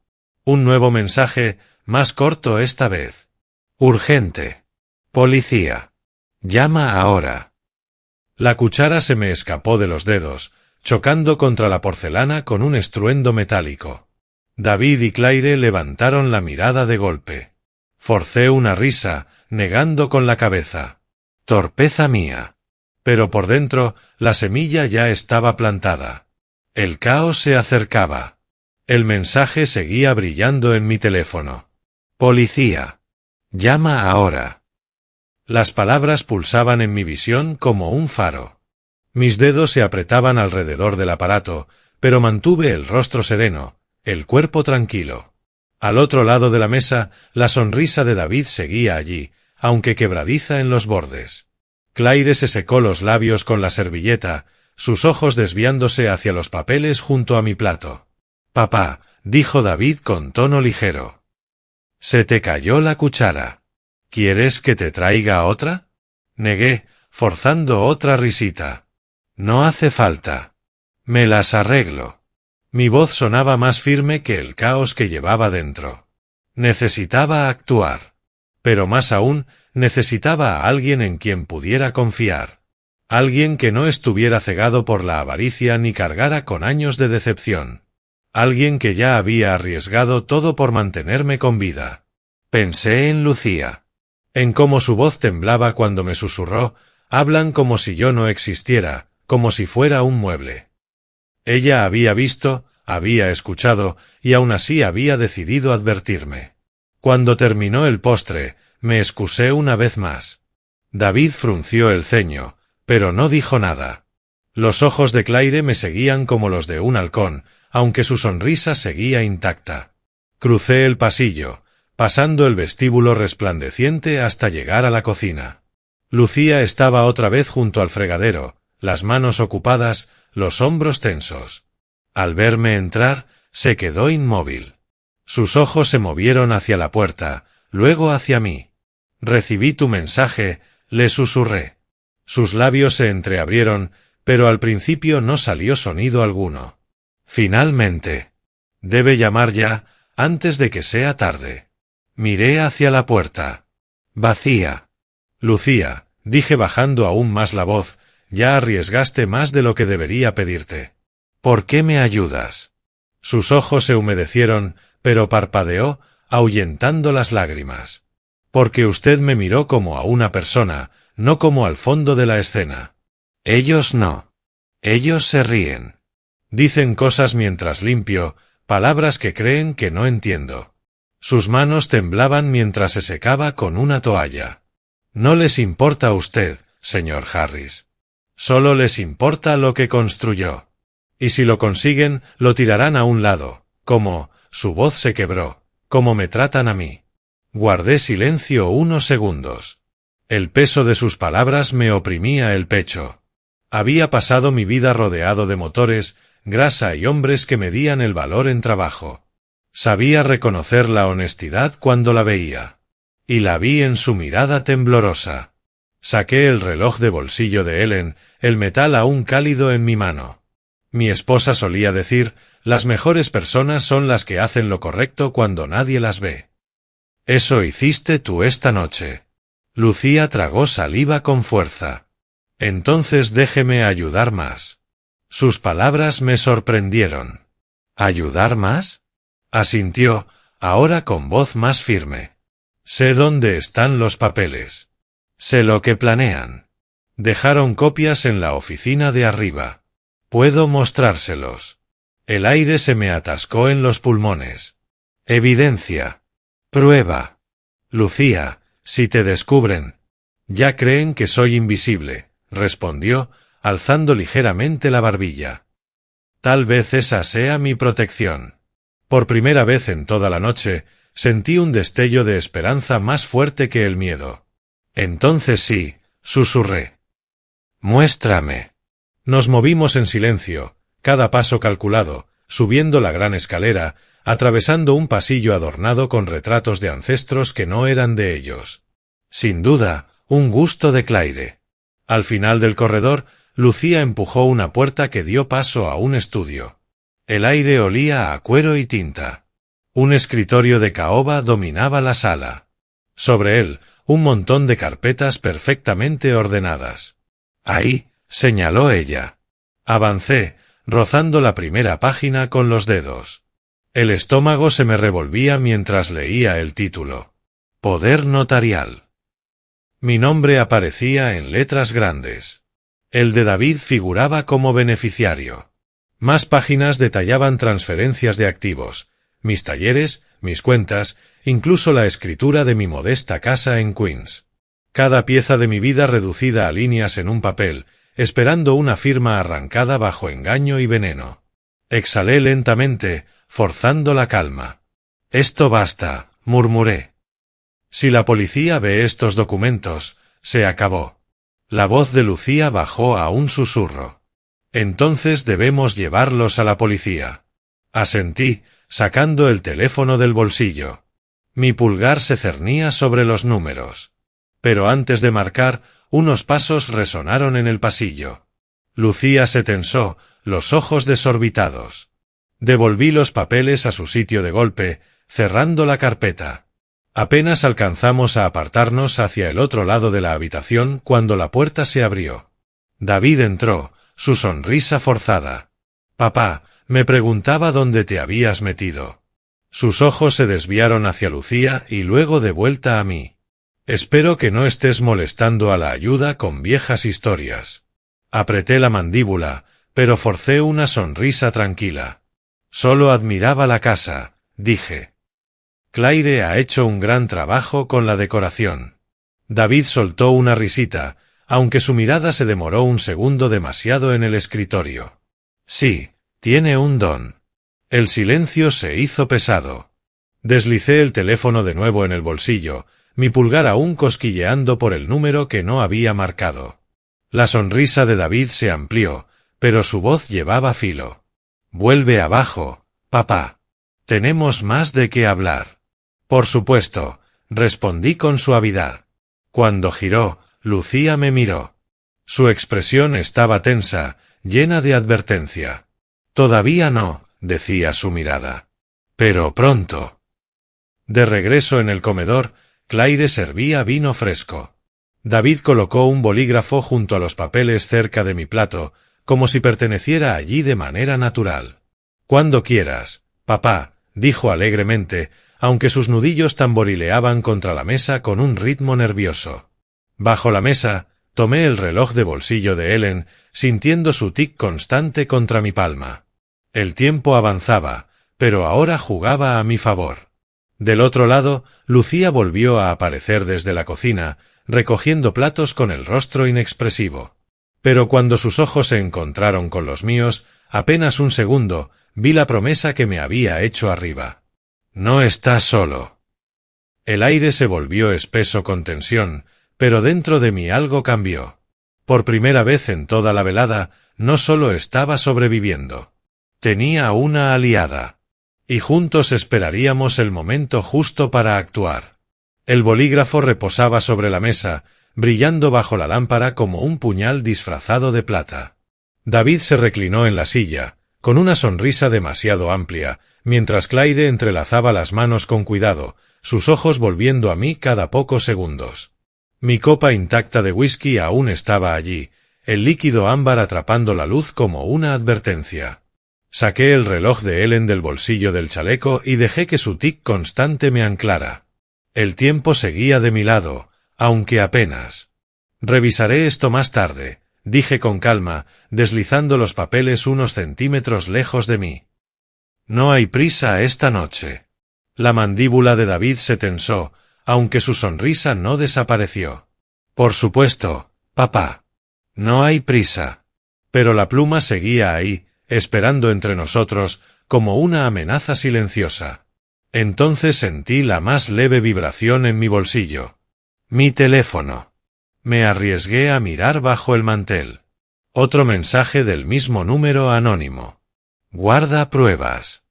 Un nuevo mensaje, más corto esta vez. Urgente. Policía. Llama ahora. La cuchara se me escapó de los dedos, chocando contra la porcelana con un estruendo metálico. David y Claire levantaron la mirada de golpe. Forcé una risa, negando con la cabeza. Torpeza mía. Pero por dentro, la semilla ya estaba plantada. El caos se acercaba. El mensaje seguía brillando en mi teléfono. Policía. Llama ahora. Las palabras pulsaban en mi visión como un faro. Mis dedos se apretaban alrededor del aparato, pero mantuve el rostro sereno, el cuerpo tranquilo. Al otro lado de la mesa, la sonrisa de David seguía allí, aunque quebradiza en los bordes. Claire se secó los labios con la servilleta, sus ojos desviándose hacia los papeles junto a mi plato. Papá, dijo David con tono ligero. Se te cayó la cuchara. ¿Quieres que te traiga otra? Negué, forzando otra risita. No hace falta. Me las arreglo. Mi voz sonaba más firme que el caos que llevaba dentro. Necesitaba actuar. Pero más aún, necesitaba a alguien en quien pudiera confiar. Alguien que no estuviera cegado por la avaricia ni cargara con años de decepción. Alguien que ya había arriesgado todo por mantenerme con vida. Pensé en Lucía. En cómo su voz temblaba cuando me susurró, hablan como si yo no existiera, como si fuera un mueble. Ella había visto, había escuchado, y aún así había decidido advertirme. Cuando terminó el postre, me excusé una vez más. David frunció el ceño, pero no dijo nada. Los ojos de Claire me seguían como los de un halcón, aunque su sonrisa seguía intacta. Crucé el pasillo, pasando el vestíbulo resplandeciente hasta llegar a la cocina. Lucía estaba otra vez junto al fregadero, las manos ocupadas, los hombros tensos. Al verme entrar, se quedó inmóvil. Sus ojos se movieron hacia la puerta, luego hacia mí. Recibí tu mensaje, le susurré. Sus labios se entreabrieron, pero al principio no salió sonido alguno. Finalmente. Debe llamar ya, antes de que sea tarde. Miré hacia la puerta. Vacía. Lucía, dije bajando aún más la voz, ya arriesgaste más de lo que debería pedirte. ¿Por qué me ayudas? Sus ojos se humedecieron, pero parpadeó, ahuyentando las lágrimas. Porque usted me miró como a una persona, no como al fondo de la escena. Ellos no. Ellos se ríen. Dicen cosas mientras limpio, palabras que creen que no entiendo. Sus manos temblaban mientras se secaba con una toalla. No les importa a usted, señor Harris. Solo les importa lo que construyó. Y si lo consiguen, lo tirarán a un lado, como, su voz se quebró, como me tratan a mí. Guardé silencio unos segundos. El peso de sus palabras me oprimía el pecho. Había pasado mi vida rodeado de motores, grasa y hombres que medían el valor en trabajo. Sabía reconocer la honestidad cuando la veía. Y la vi en su mirada temblorosa. Saqué el reloj de bolsillo de Ellen, el metal aún cálido en mi mano. Mi esposa solía decir, las mejores personas son las que hacen lo correcto cuando nadie las ve. Eso hiciste tú esta noche. Lucía tragó saliva con fuerza. Entonces déjeme ayudar más. Sus palabras me sorprendieron. ¿Ayudar más? Asintió, ahora con voz más firme. Sé dónde están los papeles. Sé lo que planean. Dejaron copias en la oficina de arriba. Puedo mostrárselos. El aire se me atascó en los pulmones. Evidencia. Prueba. Lucía, si te descubren. Ya creen que soy invisible, respondió, alzando ligeramente la barbilla. Tal vez esa sea mi protección. Por primera vez en toda la noche, sentí un destello de esperanza más fuerte que el miedo. Entonces sí, susurré. Muéstrame. Nos movimos en silencio, cada paso calculado, subiendo la gran escalera, atravesando un pasillo adornado con retratos de ancestros que no eran de ellos. Sin duda, un gusto de Claire. Al final del corredor, Lucía empujó una puerta que dio paso a un estudio. El aire olía a cuero y tinta. Un escritorio de caoba dominaba la sala. Sobre él, un montón de carpetas perfectamente ordenadas. Ahí, señaló ella. Avancé, rozando la primera página con los dedos. El estómago se me revolvía mientras leía el título. Poder notarial. Mi nombre aparecía en letras grandes. El de David figuraba como beneficiario. Más páginas detallaban transferencias de activos, mis talleres, mis cuentas, incluso la escritura de mi modesta casa en Queens. Cada pieza de mi vida reducida a líneas en un papel, esperando una firma arrancada bajo engaño y veneno. Exhalé lentamente, forzando la calma. Esto basta, murmuré. Si la policía ve estos documentos, se acabó. La voz de Lucía bajó a un susurro. Entonces debemos llevarlos a la policía. Asentí, sacando el teléfono del bolsillo. Mi pulgar se cernía sobre los números. Pero antes de marcar, unos pasos resonaron en el pasillo. Lucía se tensó, los ojos desorbitados. Devolví los papeles a su sitio de golpe, cerrando la carpeta. Apenas alcanzamos a apartarnos hacia el otro lado de la habitación cuando la puerta se abrió. David entró, su sonrisa forzada. Papá, me preguntaba dónde te habías metido. Sus ojos se desviaron hacia Lucía y luego de vuelta a mí. Espero que no estés molestando a la ayuda con viejas historias. Apreté la mandíbula, pero forcé una sonrisa tranquila. Solo admiraba la casa, dije. Claire ha hecho un gran trabajo con la decoración. David soltó una risita, aunque su mirada se demoró un segundo demasiado en el escritorio. Sí, tiene un don. El silencio se hizo pesado. Deslicé el teléfono de nuevo en el bolsillo, mi pulgar aún cosquilleando por el número que no había marcado. La sonrisa de David se amplió, pero su voz llevaba filo. Vuelve abajo, papá. Tenemos más de qué hablar. Por supuesto, respondí con suavidad. Cuando giró, Lucía me miró. Su expresión estaba tensa, llena de advertencia. Todavía no, decía su mirada. Pero pronto. De regreso en el comedor, Claire servía vino fresco. David colocó un bolígrafo junto a los papeles cerca de mi plato, como si perteneciera allí de manera natural. Cuando quieras, papá, dijo alegremente, aunque sus nudillos tamborileaban contra la mesa con un ritmo nervioso. Bajo la mesa, tomé el reloj de bolsillo de Ellen, sintiendo su tic constante contra mi palma. El tiempo avanzaba, pero ahora jugaba a mi favor. Del otro lado, Lucía volvió a aparecer desde la cocina, recogiendo platos con el rostro inexpresivo. Pero cuando sus ojos se encontraron con los míos, apenas un segundo, vi la promesa que me había hecho arriba. No estás solo. El aire se volvió espeso con tensión, pero dentro de mí algo cambió. Por primera vez en toda la velada, no solo estaba sobreviviendo. Tenía una aliada. Y juntos esperaríamos el momento justo para actuar. El bolígrafo reposaba sobre la mesa, brillando bajo la lámpara como un puñal disfrazado de plata. David se reclinó en la silla, con una sonrisa demasiado amplia, mientras Claire entrelazaba las manos con cuidado, sus ojos volviendo a mí cada pocos segundos. Mi copa intacta de whisky aún estaba allí, el líquido ámbar atrapando la luz como una advertencia. Saqué el reloj de Ellen del bolsillo del chaleco y dejé que su tic constante me anclara. El tiempo seguía de mi lado, aunque apenas. Revisaré esto más tarde, dije con calma, deslizando los papeles unos centímetros lejos de mí. No hay prisa esta noche. La mandíbula de David se tensó, aunque su sonrisa no desapareció. Por supuesto, papá. No hay prisa. Pero la pluma seguía ahí, esperando entre nosotros, como una amenaza silenciosa. Entonces sentí la más leve vibración en mi bolsillo. Mi teléfono. Me arriesgué a mirar bajo el mantel. Otro mensaje del mismo número anónimo. Guarda pruebas.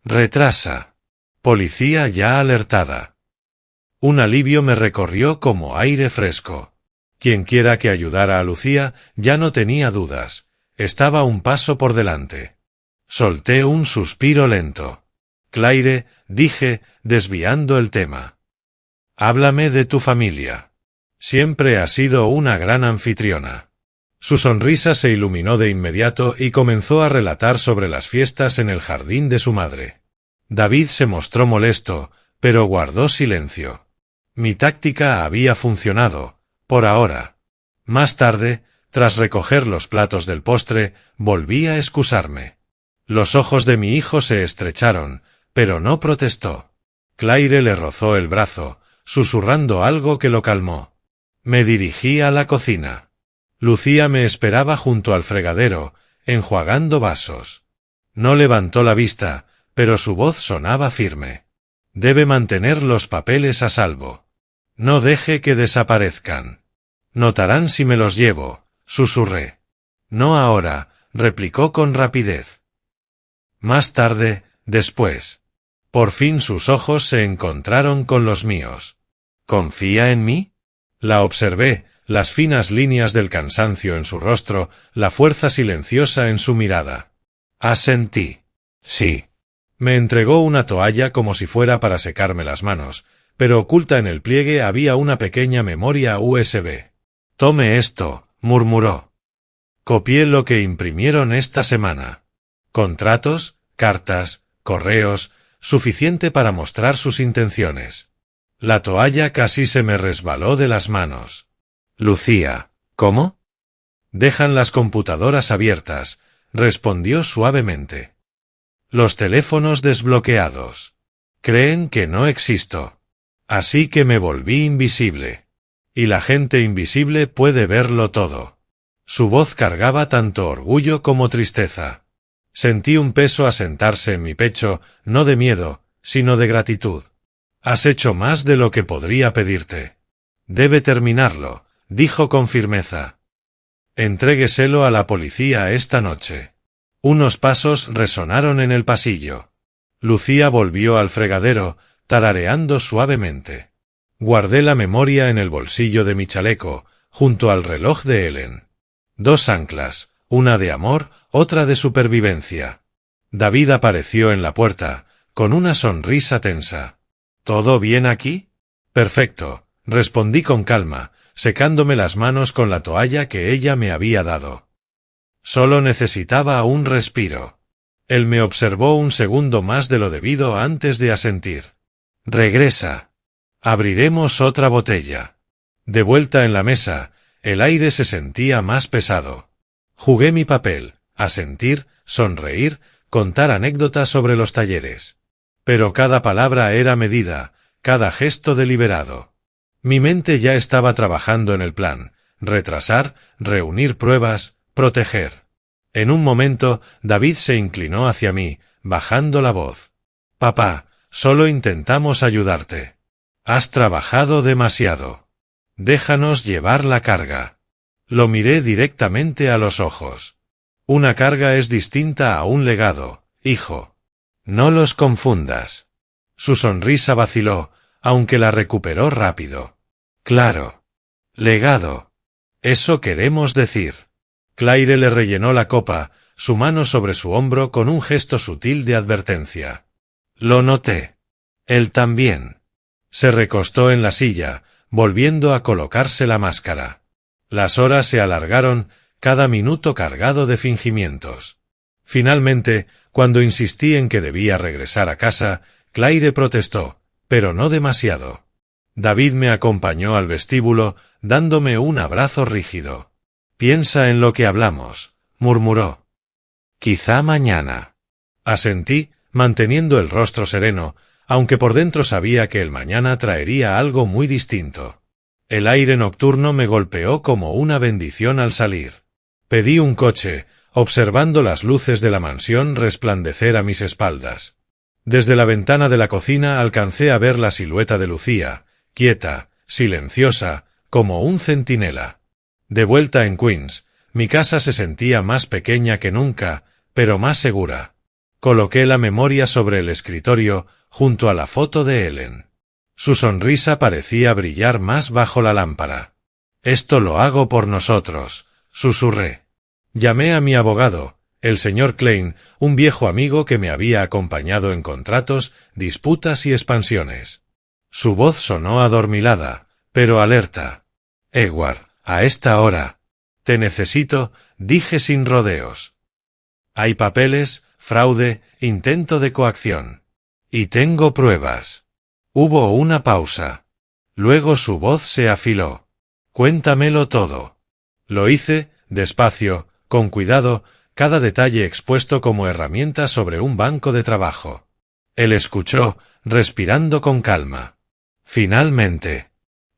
Retrasa. Policía ya alertada. Un alivio me recorrió como aire fresco. Quienquiera que ayudara a Lucía ya no tenía dudas. Estaba un paso por delante. Solté un suspiro lento. Claire, dije, desviando el tema. Háblame de tu familia. Siempre has sido una gran anfitriona. Su sonrisa se iluminó de inmediato y comenzó a relatar sobre las fiestas en el jardín de su madre. David se mostró molesto, pero guardó silencio. Mi táctica había funcionado, por ahora. Más tarde, tras recoger los platos del postre, volví a excusarme. Los ojos de mi hijo se estrecharon, pero no protestó. Claire le rozó el brazo, susurrando algo que lo calmó. Me dirigí a la cocina. Lucía me esperaba junto al fregadero, enjuagando vasos. No levantó la vista, pero su voz sonaba firme. Debe mantener los papeles a salvo. No deje que desaparezcan. Notarán si me los llevo, susurré. No ahora, replicó con rapidez. Más tarde, después. Por fin sus ojos se encontraron con los míos. ¿Confía en mí? La observé, las finas líneas del cansancio en su rostro, la fuerza silenciosa en su mirada. Asentí. Sí. Me entregó una toalla como si fuera para secarme las manos, pero oculta en el pliegue había una pequeña memoria USB. Tome esto, murmuró. Copié lo que imprimieron esta semana. Contratos, cartas, correos, suficiente para mostrar sus intenciones. La toalla casi se me resbaló de las manos. Lucía, ¿cómo? Dejan las computadoras abiertas, respondió suavemente. Los teléfonos desbloqueados. Creen que no existo. Así que me volví invisible. Y la gente invisible puede verlo todo. Su voz cargaba tanto orgullo como tristeza. Sentí un peso asentarse en mi pecho, no de miedo, sino de gratitud. Has hecho más de lo que podría pedirte. Debe terminarlo, dijo con firmeza. Entrégueselo a la policía esta noche. Unos pasos resonaron en el pasillo. Lucía volvió al fregadero, tarareando suavemente. Guardé la memoria en el bolsillo de mi chaleco, junto al reloj de Ellen. 2 anclas, una de amor, otra de supervivencia. David apareció en la puerta, con una sonrisa tensa. ¿Todo bien aquí? Perfecto, respondí con calma, secándome las manos con la toalla que ella me había dado. Solo necesitaba un respiro. Él me observó un segundo más de lo debido antes de asentir. Regresa. Abriremos otra botella. De vuelta en la mesa, el aire se sentía más pesado. Jugué mi papel, asentir, sonreír, contar anécdotas sobre los talleres. Pero cada palabra era medida, cada gesto deliberado. Mi mente ya estaba trabajando en el plan, retrasar, reunir pruebas, proteger. En un momento, David se inclinó hacia mí, bajando la voz. Papá, solo intentamos ayudarte. Has trabajado demasiado. Déjanos llevar la carga. Lo miré directamente a los ojos. Una carga es distinta a un legado, hijo. No los confundas. Su sonrisa vaciló, aunque la recuperó rápido. Claro. Legado. Eso queremos decir. Claire le rellenó la copa, su mano sobre su hombro con un gesto sutil de advertencia. Lo noté. Él también. Se recostó en la silla, volviendo a colocarse la máscara. Las horas se alargaron, cada minuto cargado de fingimientos. Finalmente, cuando insistí en que debía regresar a casa, Claire protestó, pero no demasiado. David me acompañó al vestíbulo, dándome un abrazo rígido. «Piensa en lo que hablamos», murmuró. «Quizá mañana». Asentí, manteniendo el rostro sereno, aunque por dentro sabía que el mañana traería algo muy distinto. El aire nocturno me golpeó como una bendición al salir. Pedí un coche, observando las luces de la mansión resplandecer a mis espaldas. Desde la ventana de la cocina alcancé a ver la silueta de Lucía, quieta, silenciosa, como un centinela. De vuelta en Queens, mi casa se sentía más pequeña que nunca, pero más segura. Coloqué la memoria sobre el escritorio, junto a la foto de Ellen. Su sonrisa parecía brillar más bajo la lámpara. «Esto lo hago por nosotros», susurré. Llamé a mi abogado, el señor Klein, un viejo amigo que me había acompañado en contratos, disputas y expansiones. Su voz sonó adormilada, pero alerta. «Edward, a esta hora. Te necesito», dije sin rodeos. «Hay papeles, fraude, intento de coacción. Y tengo pruebas». Hubo una pausa. Luego su voz se afiló. «Cuéntamelo todo». Lo hice, despacio, con cuidado, cada detalle expuesto como herramienta sobre un banco de trabajo. Él escuchó, respirando con calma. «Finalmente.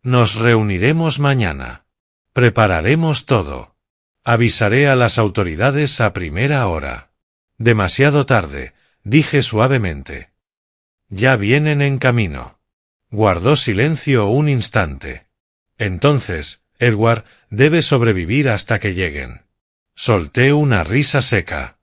Nos reuniremos mañana. Prepararemos todo. Avisaré a las autoridades a primera hora». «Demasiado tarde», dije suavemente. «Ya vienen en camino». Guardó silencio un instante. «Entonces, Edward, debe sobrevivir hasta que lleguen». Solté una risa seca.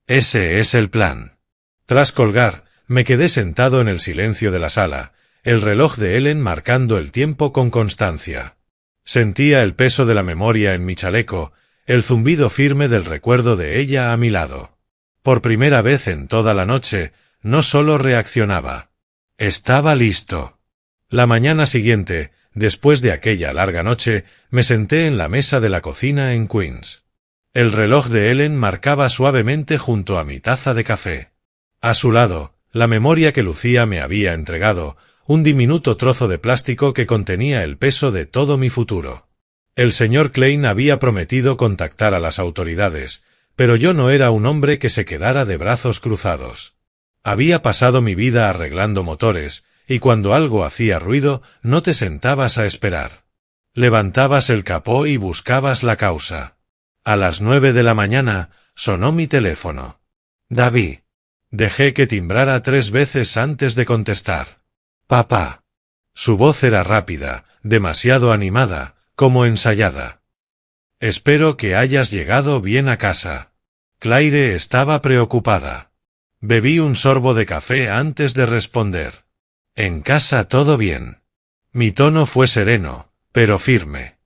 «Ese es el plan». Tras colgar, me quedé sentado en el silencio de la sala, el reloj de Ellen marcando el tiempo con constancia. Sentía el peso de la memoria en mi chaleco, el zumbido firme del recuerdo de ella a mi lado. Por primera vez en toda la noche, no solo reaccionaba. Estaba listo. La mañana siguiente, después de aquella larga noche, me senté en la mesa de la cocina en Queens. El reloj de Ellen marcaba suavemente junto a mi taza de café. A su lado, la memoria que Lucía me había entregado, un diminuto trozo de plástico que contenía el peso de todo mi futuro. El señor Klein había prometido contactar a las autoridades, pero yo no era un hombre que se quedara de brazos cruzados. Había pasado mi vida arreglando motores, y cuando algo hacía ruido, no te sentabas a esperar. Levantabas el capó y buscabas la causa. A las 9 de la mañana, sonó mi teléfono. «David». Dejé que timbrara 3 veces antes de contestar. «Papá». Su voz era rápida, demasiado animada, como ensayada. «Espero que hayas llegado bien a casa». Claire estaba preocupada. Bebí un sorbo de café antes de responder. «En casa todo bien». Mi tono fue sereno, pero firme.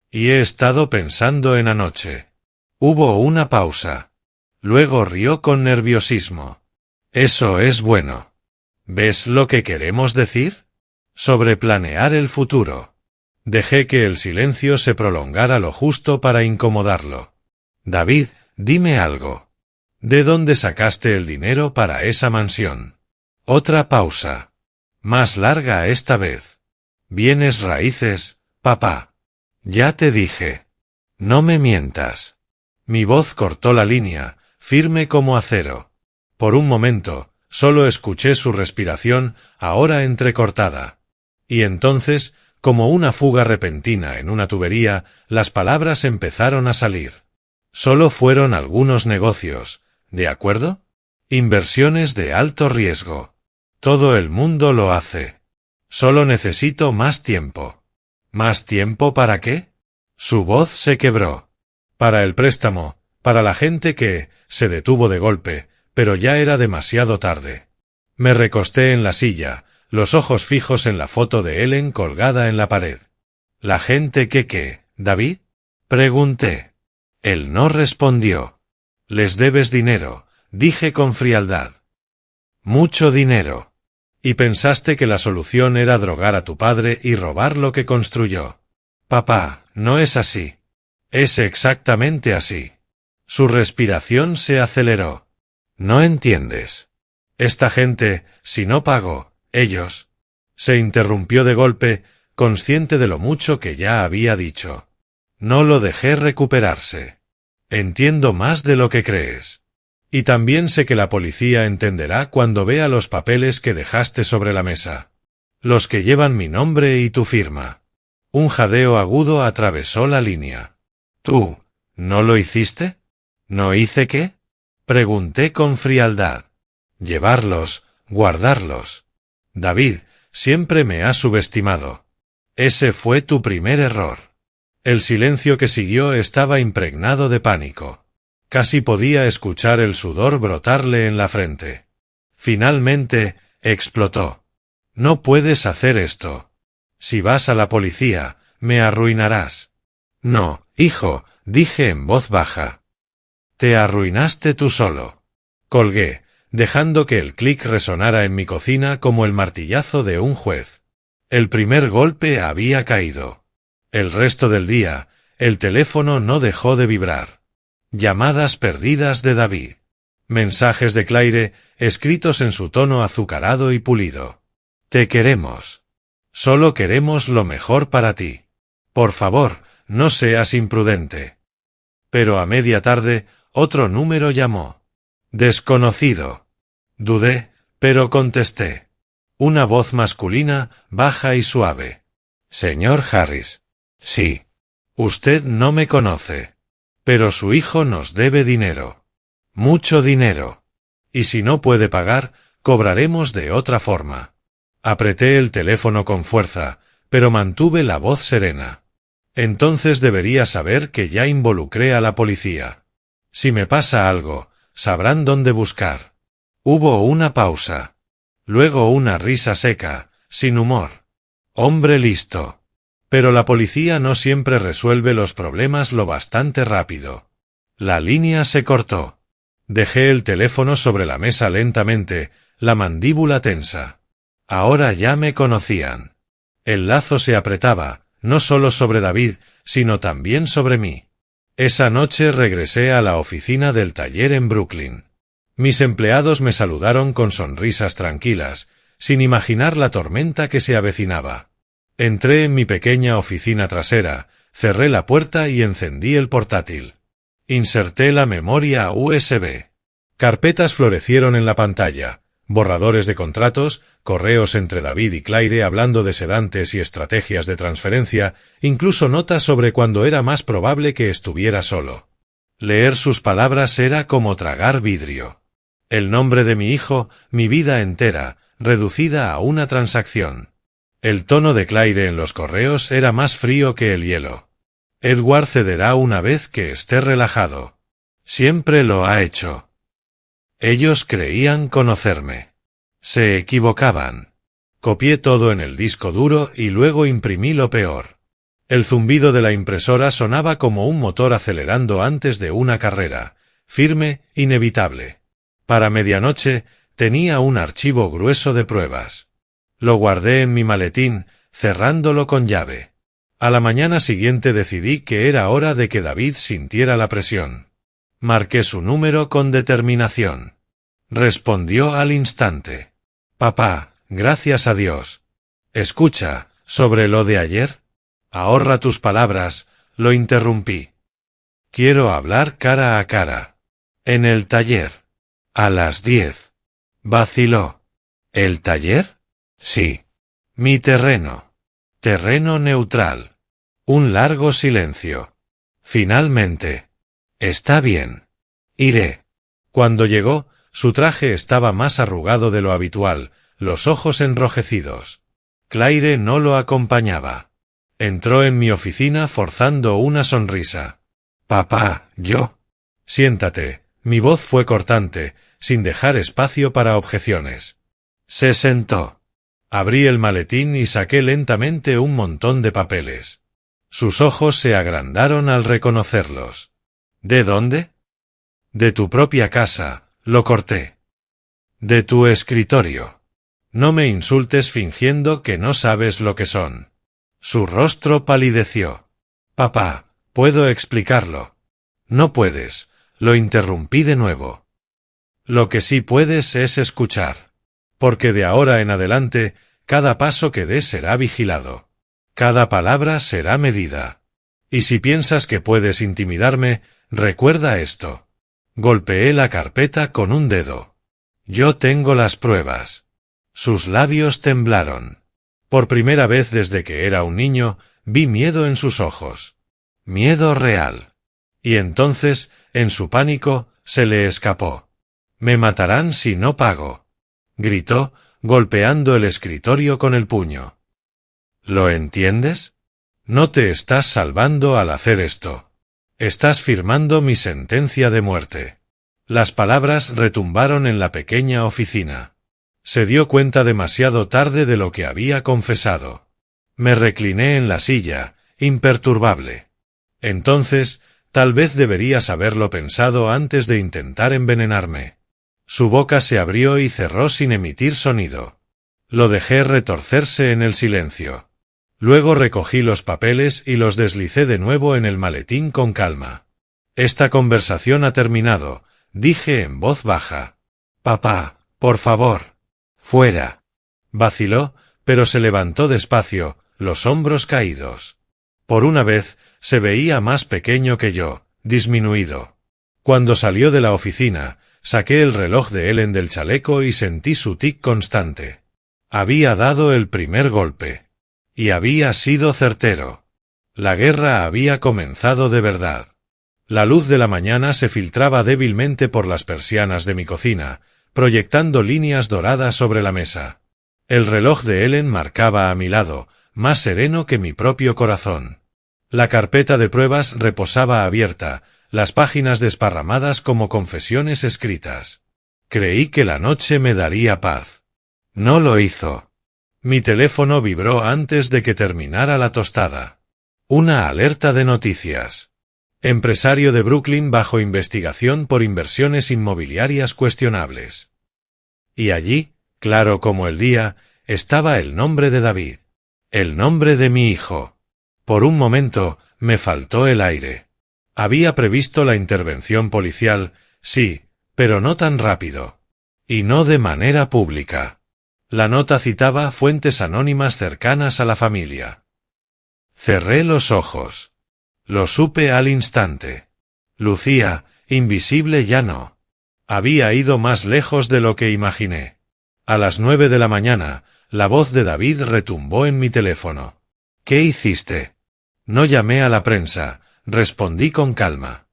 «Y he estado pensando en anoche». Hubo una pausa. Luego rió con nerviosismo. «Eso es bueno. ¿Ves lo que queremos decir? Sobre planear el futuro». Dejé que el silencio se prolongara lo justo para incomodarlo. «David, dime algo. ¿De dónde sacaste el dinero para esa mansión?» Otra pausa. Más larga esta vez. «¿Bienes raíces, papá?» «Ya te dije. No me mientas». Mi voz cortó la línea, firme como acero. Por un momento, solo escuché su respiración, ahora entrecortada. Y entonces, como una fuga repentina en una tubería, las palabras empezaron a salir. «Solo fueron algunos negocios, ¿de acuerdo? Inversiones de alto riesgo. Todo el mundo lo hace. Solo necesito más tiempo». «¿Más tiempo para qué?» Su voz se quebró. «Para el préstamo, para la gente que...» Se detuvo de golpe, pero ya era demasiado tarde. Me recosté en la silla, los ojos fijos en la foto de Ellen colgada en la pared. «¿La gente que qué, David?» pregunté. Él no respondió. «Les debes dinero», dije con frialdad. «Mucho dinero. Y pensaste que la solución era drogar a tu padre y robar lo que construyó». «Papá, no es así». «Es exactamente así». Su respiración se aceleró. «No entiendes. Esta gente, si no pago, ellos...» Se interrumpió de golpe, consciente de lo mucho que ya había dicho. No lo dejé recuperarse. Entiendo más de lo que crees. Y también sé que la policía entenderá cuando vea los papeles que dejaste sobre la mesa. Los que llevan mi nombre y tu firma. Un jadeo agudo atravesó la línea. ¿Tú, no lo hiciste? ¿No hice qué? Pregunté con frialdad. Llevarlos, guardarlos. David, siempre me has subestimado. Ese fue tu primer error. El silencio que siguió estaba impregnado de pánico. Casi podía escuchar el sudor brotarle en la frente. Finalmente, explotó. No puedes hacer esto. Si vas a la policía, me arruinarás. No, hijo, dije en voz baja. Te arruinaste tú solo. Colgué, dejando que el clic resonara en mi cocina como el martillazo de un juez. El primer golpe había caído. El resto del día, el teléfono no dejó de vibrar. Llamadas perdidas de David. Mensajes de Claire, escritos en su tono azucarado y pulido. Te queremos. Solo queremos lo mejor para ti. Por favor, no seas imprudente. Pero a media tarde, otro número llamó. Desconocido. Dudé, pero contesté. Una voz masculina, baja y suave. Señor Harris. Sí. Usted no me conoce. Pero su hijo nos debe dinero. Mucho dinero. Y si no puede pagar, cobraremos de otra forma. Apreté el teléfono con fuerza, pero mantuve la voz serena. Entonces debería saber que ya involucré a la policía. Si me pasa algo, sabrán dónde buscar. Hubo una pausa. Luego una risa seca, sin humor. Hombre listo. Pero la policía no siempre resuelve los problemas lo bastante rápido. La línea se cortó. Dejé el teléfono sobre la mesa lentamente, la mandíbula tensa. Ahora ya me conocían. El lazo se apretaba, no solo sobre David, sino también sobre mí. Esa noche regresé a la oficina del taller en Brooklyn. Mis empleados me saludaron con sonrisas tranquilas, sin imaginar la tormenta que se avecinaba. Entré en mi pequeña oficina trasera, cerré la puerta y encendí el portátil. Inserté la memoria USB. Carpetas florecieron en la pantalla, borradores de contratos, correos entre David y Claire hablando de sedantes y estrategias de transferencia, incluso notas sobre cuándo era más probable que estuviera solo. Leer sus palabras era como tragar vidrio. El nombre de mi hijo, mi vida entera, reducida a una transacción. El tono de Claire en los correos era más frío que el hielo. Edward cederá una vez que esté relajado. Siempre lo ha hecho. Ellos creían conocerme. Se equivocaban. Copié todo en el disco duro y luego imprimí lo peor. El zumbido de la impresora sonaba como un motor acelerando antes de una carrera, firme, inevitable. Para medianoche, tenía un archivo grueso de pruebas. Lo guardé en mi maletín, cerrándolo con llave. A la mañana siguiente decidí que era hora de que David sintiera la presión. Marqué su número con determinación. Respondió al instante. Papá, gracias a Dios. Escucha, ¿sobre lo de ayer? Ahorra tus palabras, lo interrumpí. Quiero hablar cara a cara. En el taller. A las 10. Vaciló. ¿El taller? Sí. Mi terreno. Terreno neutral. Un largo silencio. Finalmente. Está bien. Iré. Cuando llegó, su traje estaba más arrugado de lo habitual, los ojos enrojecidos. Claire no lo acompañaba. Entró en mi oficina forzando una sonrisa. Papá, yo. Siéntate. Mi voz fue cortante, sin dejar espacio para objeciones. Se sentó. Abrí el maletín y saqué lentamente un montón de papeles. Sus ojos se agrandaron al reconocerlos. ¿De dónde? De tu propia casa, lo corté. De tu escritorio. No me insultes fingiendo que no sabes lo que son. Su rostro palideció. Papá, puedo explicarlo. No puedes, lo interrumpí de nuevo. Lo que sí puedes es escuchar. Porque de ahora en adelante, cada paso que des será vigilado. Cada palabra será medida. Y si piensas que puedes intimidarme, recuerda esto. Golpeé la carpeta con un dedo. Yo tengo las pruebas. Sus labios temblaron. Por primera vez desde que era un niño, vi miedo en sus ojos. Miedo real. Y entonces, en su pánico, se le escapó. «Me matarán si no pago», gritó, golpeando el escritorio con el puño. ¿Lo entiendes? No te estás salvando al hacer esto. Estás firmando mi sentencia de muerte. Las palabras retumbaron en la pequeña oficina. Se dio cuenta demasiado tarde de lo que había confesado. Me recliné en la silla, imperturbable. Entonces, tal vez deberías haberlo pensado antes de intentar envenenarme. Su boca se abrió y cerró sin emitir sonido. Lo dejé retorcerse en el silencio. Luego recogí los papeles y los deslicé de nuevo en el maletín con calma. «Esta conversación ha terminado», dije en voz baja. «Papá, por favor. Fuera». Vaciló, pero se levantó despacio, los hombros caídos. Por una vez, se veía más pequeño que yo, disminuido. Cuando salió de la oficina, saqué el reloj de Ellen del chaleco y sentí su tic constante. Había dado el primer golpe. Y había sido certero. La guerra había comenzado de verdad. La luz de la mañana se filtraba débilmente por las persianas de mi cocina, proyectando líneas doradas sobre la mesa. El reloj de Ellen marcaba a mi lado, más sereno que mi propio corazón. La carpeta de pruebas reposaba abierta, las páginas desparramadas como confesiones escritas. Creí que la noche me daría paz. No lo hizo. Mi teléfono vibró antes de que terminara la tostada. Una alerta de noticias. Empresario de Brooklyn bajo investigación por inversiones inmobiliarias cuestionables. Y allí, claro como el día, estaba el nombre de David. El nombre de mi hijo. Por un momento, me faltó el aire. Había previsto la intervención policial, sí, pero no tan rápido. Y no de manera pública. La nota citaba fuentes anónimas cercanas a la familia. Cerré los ojos. Lo supe al instante. Lucía, invisible ya no. Había ido más lejos de lo que imaginé. A las 9 de la mañana, la voz de David retumbó en mi teléfono. «¿Qué hiciste?» No llamé a la prensa, respondí con calma.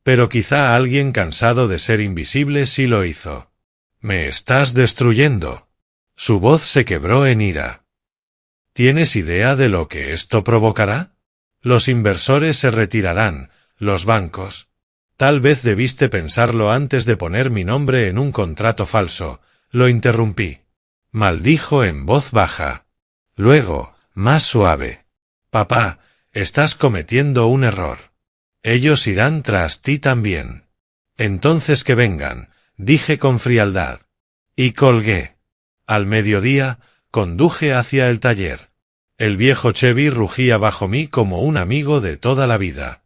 Pero quizá alguien cansado de ser invisible sí lo hizo. «Me estás destruyendo». Su voz se quebró en ira. ¿Tienes idea de lo que esto provocará? Los inversores se retirarán, los bancos. Tal vez debiste pensarlo antes de poner mi nombre en un contrato falso. Lo interrumpí. Maldijo en voz baja. Luego, más suave. «Papá, estás cometiendo un error. Ellos irán tras ti también». «Entonces que vengan», dije con frialdad. Y colgué. Al mediodía, conduje hacia el taller. El viejo Chevy rugía bajo mí como un amigo de toda la vida.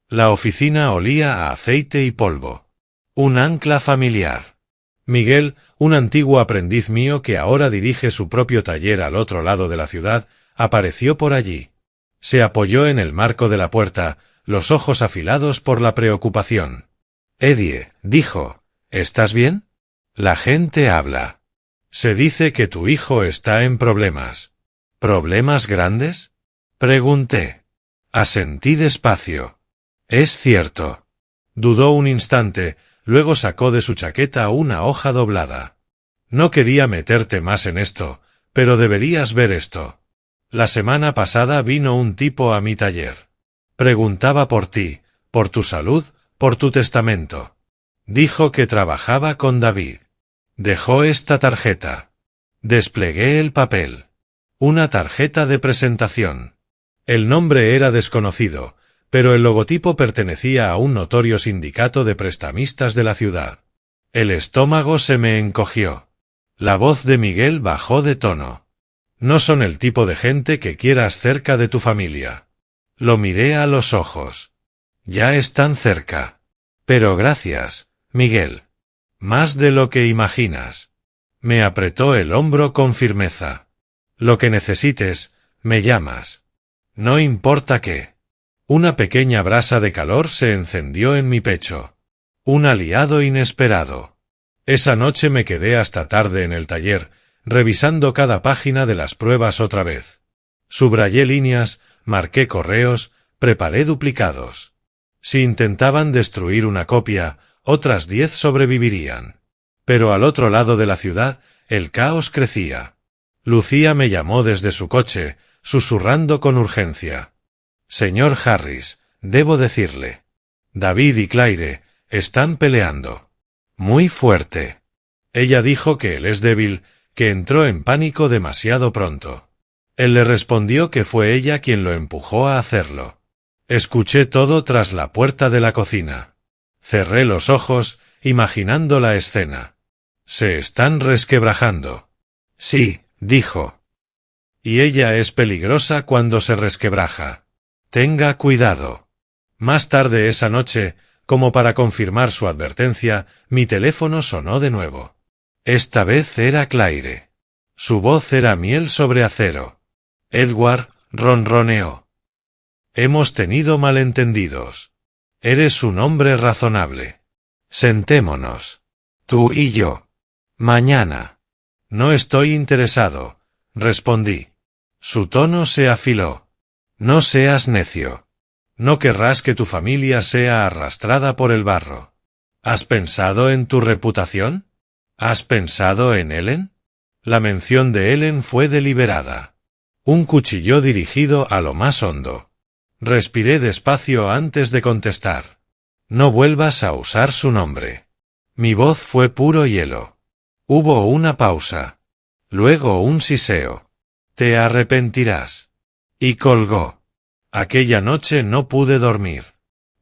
La oficina olía a aceite y polvo. Un ancla familiar. Miguel, un antiguo aprendiz mío que ahora dirige su propio taller al otro lado de la ciudad, apareció por allí. Se apoyó en el marco de la puerta, los ojos afilados por la preocupación. «Eddie», dijo, «¿estás bien? La gente habla. Se dice que tu hijo está en problemas». «¿Problemas grandes?», pregunté. Asentí despacio. «Es cierto». Dudó un instante, luego sacó de su chaqueta una hoja doblada. «No quería meterte más en esto, pero deberías ver esto. La semana pasada vino un tipo a mi taller. Preguntaba por ti, por tu salud, por tu testamento. Dijo que trabajaba con David. Dejó esta tarjeta». Desplegué el papel. Una tarjeta de presentación. El nombre era desconocido, pero el logotipo pertenecía a un notorio sindicato de prestamistas de la ciudad. El estómago se me encogió. La voz de Miguel bajó de tono. «No son el tipo de gente que quieras cerca de tu familia». Lo miré a los ojos. «Ya están cerca. Pero gracias, Miguel. Más de lo que imaginas». Me apretó el hombro con firmeza. Lo que necesites, me llamas. No importa qué. Una pequeña brasa de calor se encendió en mi pecho. Un aliado inesperado. Esa noche me quedé hasta tarde en el taller, revisando cada página de las pruebas otra vez. Subrayé líneas, marqué correos, preparé duplicados. Si intentaban destruir una copia, otras 10 sobrevivirían. Pero al otro lado de la ciudad, el caos crecía. Lucía me llamó desde su coche, susurrando con urgencia. Señor Harris, debo decirle. David y Claire están peleando. Muy fuerte. Ella dijo que él es débil, que entró en pánico demasiado pronto. Él le respondió que fue ella quien lo empujó a hacerlo. Escuché todo tras la puerta de la cocina. Cerré los ojos, imaginando la escena. Se están resquebrajando. Sí, dijo. Y ella es peligrosa cuando se resquebraja. Tenga cuidado. Más tarde esa noche, como para confirmar su advertencia, mi teléfono sonó de nuevo. Esta vez era Claire. Su voz era miel sobre acero. Edward ronroneó. Hemos tenido malentendidos. Eres un hombre razonable. Sentémonos. Tú y yo. Mañana. No estoy interesado, respondí. Su tono se afiló. No seas necio. No querrás que tu familia sea arrastrada por el barro. ¿Has pensado en tu reputación? ¿Has pensado en Ellen? La mención de Ellen fue deliberada. Un cuchillo dirigido a lo más hondo. Respiré despacio antes de contestar. No vuelvas a usar su nombre. Mi voz fue puro hielo. Hubo una pausa. Luego un siseo. Te arrepentirás. Y colgó. Aquella noche no pude dormir.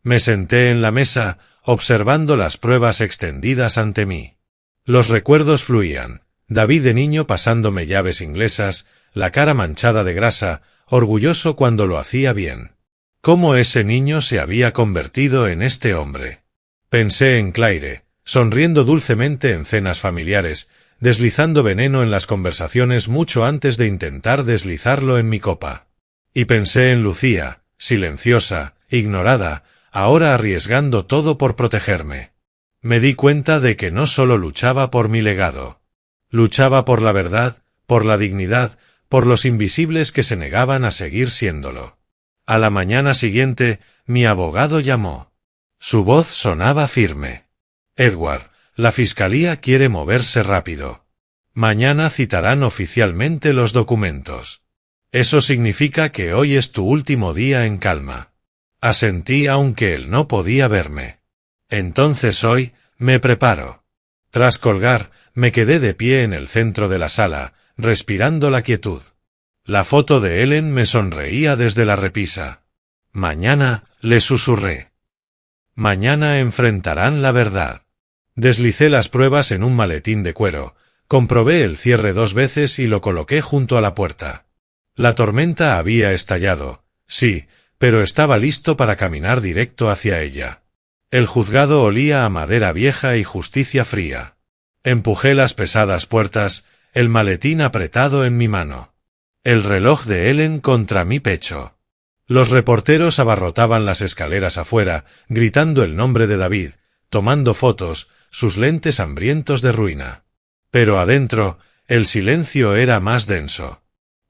Me senté en la mesa, observando las pruebas extendidas ante mí. Los recuerdos fluían. David de niño pasándome llaves inglesas, la cara manchada de grasa, orgulloso cuando lo hacía bien. ¿Cómo ese niño se había convertido en este hombre? Pensé en Claire, sonriendo dulcemente en cenas familiares, deslizando veneno en las conversaciones mucho antes de intentar deslizarlo en mi copa. Y pensé en Lucía, silenciosa, ignorada, ahora arriesgando todo por protegerme. Me di cuenta de que no solo luchaba por mi legado. Luchaba por la verdad, por la dignidad, por los invisibles que se negaban a seguir siéndolo. A la mañana siguiente, mi abogado llamó. Su voz sonaba firme. Edward, la fiscalía quiere moverse rápido. Mañana citarán oficialmente los documentos. Eso significa que hoy es tu último día en calma. Asentí aunque él no podía verme. Entonces hoy, me preparo. Tras colgar, me quedé de pie en el centro de la sala, respirando la quietud. La foto de Ellen me sonreía desde la repisa. Mañana, le susurré. Mañana enfrentarán la verdad. Deslicé las pruebas en un maletín de cuero, comprobé el cierre 2 veces y lo coloqué junto a la puerta. La tormenta había estallado, sí, pero estaba listo para caminar directo hacia ella. El juzgado olía a madera vieja y justicia fría. Empujé las pesadas puertas, el maletín apretado en mi mano. El reloj de Ellen contra mi pecho. Los reporteros abarrotaban las escaleras afuera, gritando el nombre de David, tomando fotos, sus lentes hambrientos de ruina. Pero adentro, el silencio era más denso.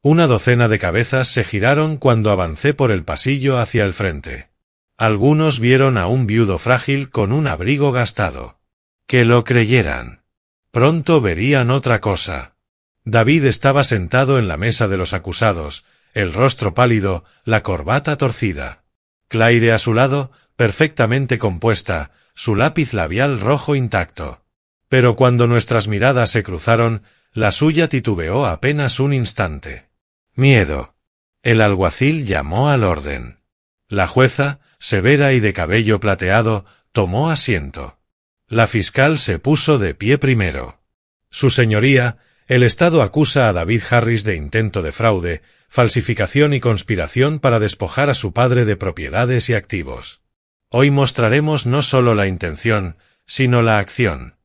Una docena de cabezas se giraron cuando avancé por el pasillo hacia el frente. Algunos vieron a un viudo frágil con un abrigo gastado. Que lo creyeran. Pronto verían otra cosa. David estaba sentado en la mesa de los acusados, el rostro pálido, la corbata torcida. Claire a su lado, perfectamente compuesta, su lápiz labial rojo intacto. Pero cuando nuestras miradas se cruzaron, la suya titubeó apenas un instante. Miedo. El alguacil llamó al orden. La jueza, severa y de cabello plateado, tomó asiento. La fiscal se puso de pie primero. Su señoría, el Estado acusa a David Harris de intento de fraude, falsificación y conspiración para despojar a su padre de propiedades y activos. Hoy mostraremos no solo la intención, sino la acción.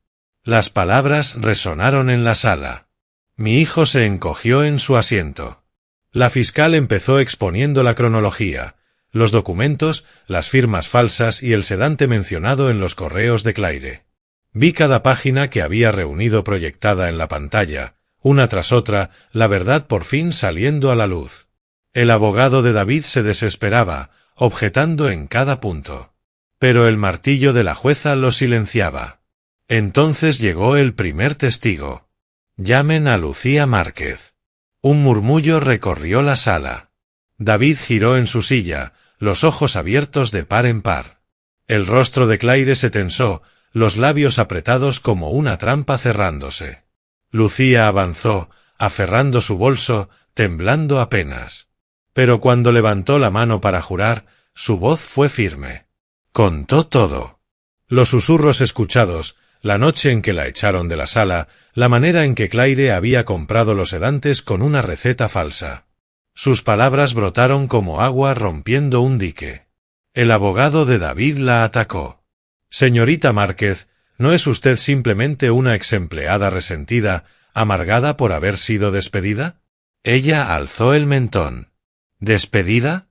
Las palabras resonaron en la sala. Mi hijo se encogió en su asiento. La fiscal empezó exponiendo la cronología, los documentos, las firmas falsas y el sedante mencionado en los correos de Claire. Vi cada página que había reunido proyectada en la pantalla, una tras otra, la verdad por fin saliendo a la luz. El abogado de David se desesperaba, objetando en cada punto. Pero el martillo de la jueza lo silenciaba. Entonces llegó el primer testigo. Llamen a Lucía Márquez. Un murmullo recorrió la sala. David giró en su silla, los ojos abiertos de par en par. El rostro de Claire se tensó, los labios apretados como una trampa cerrándose. Lucía avanzó, aferrando su bolso, temblando apenas. Pero cuando levantó la mano para jurar, su voz fue firme. Contó todo. Los susurros escuchados, la noche en que la echaron de la sala, la manera en que Claire había comprado los sedantes con una receta falsa. Sus palabras brotaron como agua rompiendo un dique. El abogado de David la atacó. Señorita Márquez, ¿no es usted simplemente una exempleada resentida, amargada por haber sido despedida? Ella alzó el mentón. ¿Despedida?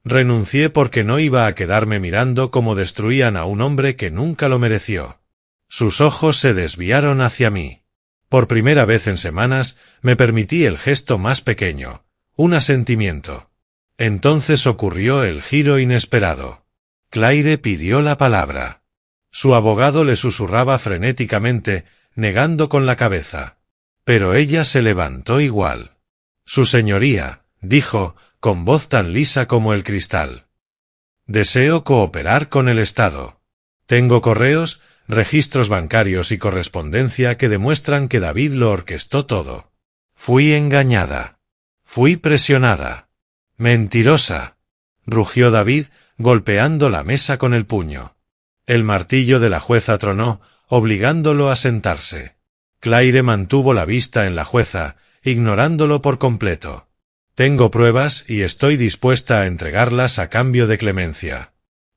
Renuncié porque no iba a quedarme mirando cómo destruían a un hombre que nunca lo mereció. Sus ojos se desviaron hacia mí. Por primera vez en semanas me permití el gesto más pequeño, un asentimiento. Entonces ocurrió el giro inesperado. Claire pidió la palabra. Su abogado le susurraba frenéticamente, negando con la cabeza. Pero ella se levantó igual. Su señoría, dijo, con voz tan lisa como el cristal. Deseo cooperar con el Estado. Tengo correos, registros bancarios y correspondencia que demuestran que David lo orquestó todo. Fui engañada. Fui presionada. Mentirosa. Rugió David, golpeando la mesa con el puño. El martillo de la jueza tronó, obligándolo a sentarse. Claire mantuvo la vista en la jueza, ignorándolo por completo. Tengo pruebas y estoy dispuesta a entregarlas a cambio de clemencia.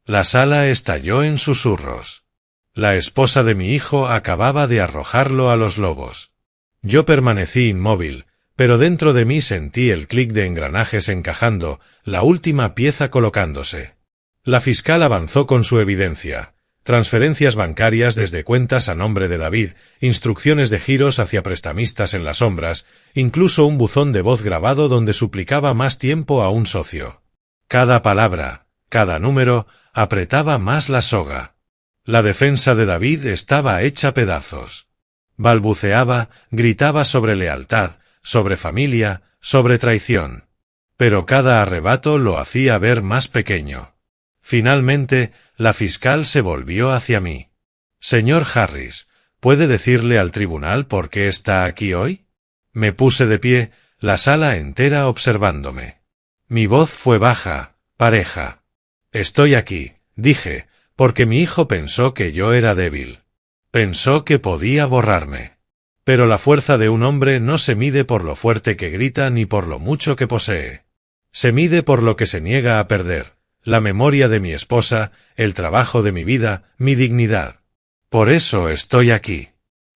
La sala estalló en susurros. La esposa de mi hijo acababa de arrojarlo a los lobos. Yo permanecí inmóvil, pero dentro de mí sentí el clic de engranajes encajando, la última pieza colocándose. La fiscal avanzó con su evidencia. Transferencias bancarias desde cuentas a nombre de David, instrucciones de giros hacia prestamistas en las sombras, incluso un buzón de voz grabado donde suplicaba más tiempo a un socio. Cada palabra, cada número, apretaba más la soga. La defensa de David estaba hecha pedazos. Balbuceaba, gritaba sobre lealtad, sobre familia, sobre traición. Pero cada arrebato lo hacía ver más pequeño. Finalmente, la fiscal se volvió hacia mí. Señor Harris, ¿puede decirle al tribunal por qué está aquí hoy? Me puse de pie, la sala entera observándome. Mi voz fue baja, pareja. Estoy aquí, dije, porque mi hijo pensó que yo era débil. Pensó que podía borrarme. Pero la fuerza de un hombre no se mide por lo fuerte que grita ni por lo mucho que posee. Se mide por lo que se niega a perder. La memoria de mi esposa, el trabajo de mi vida, mi dignidad. Por eso estoy aquí.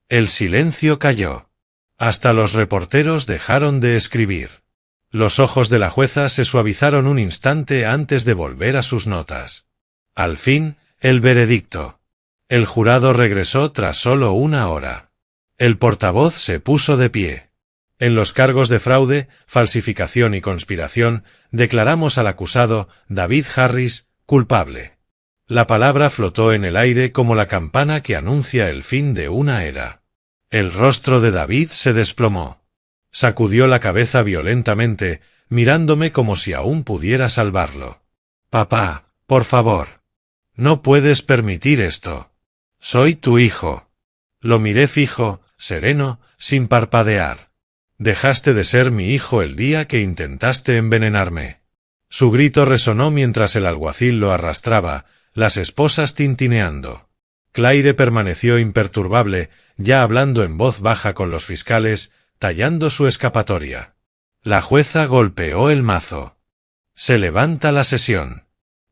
El silencio cayó. Hasta los reporteros dejaron de escribir. Los ojos de la jueza se suavizaron un instante antes de volver a sus notas. Al fin, el veredicto. El jurado regresó tras solo una hora. El portavoz se puso de pie. En los cargos de fraude, falsificación y conspiración, declaramos al acusado, David Harris, culpable. La palabra flotó en el aire como la campana que anuncia el fin de una era. El rostro de David se desplomó. Sacudió la cabeza violentamente, mirándome como si aún pudiera salvarlo. Papá, por favor. No puedes permitir esto. Soy tu hijo. Lo miré fijo, sereno, sin parpadear. Dejaste de ser mi hijo el día que intentaste envenenarme. Su grito resonó mientras el alguacil lo arrastraba, las esposas tintineando. Claire permaneció imperturbable, ya hablando en voz baja con los fiscales, tallando su escapatoria. La jueza golpeó el mazo. Se levanta la sesión.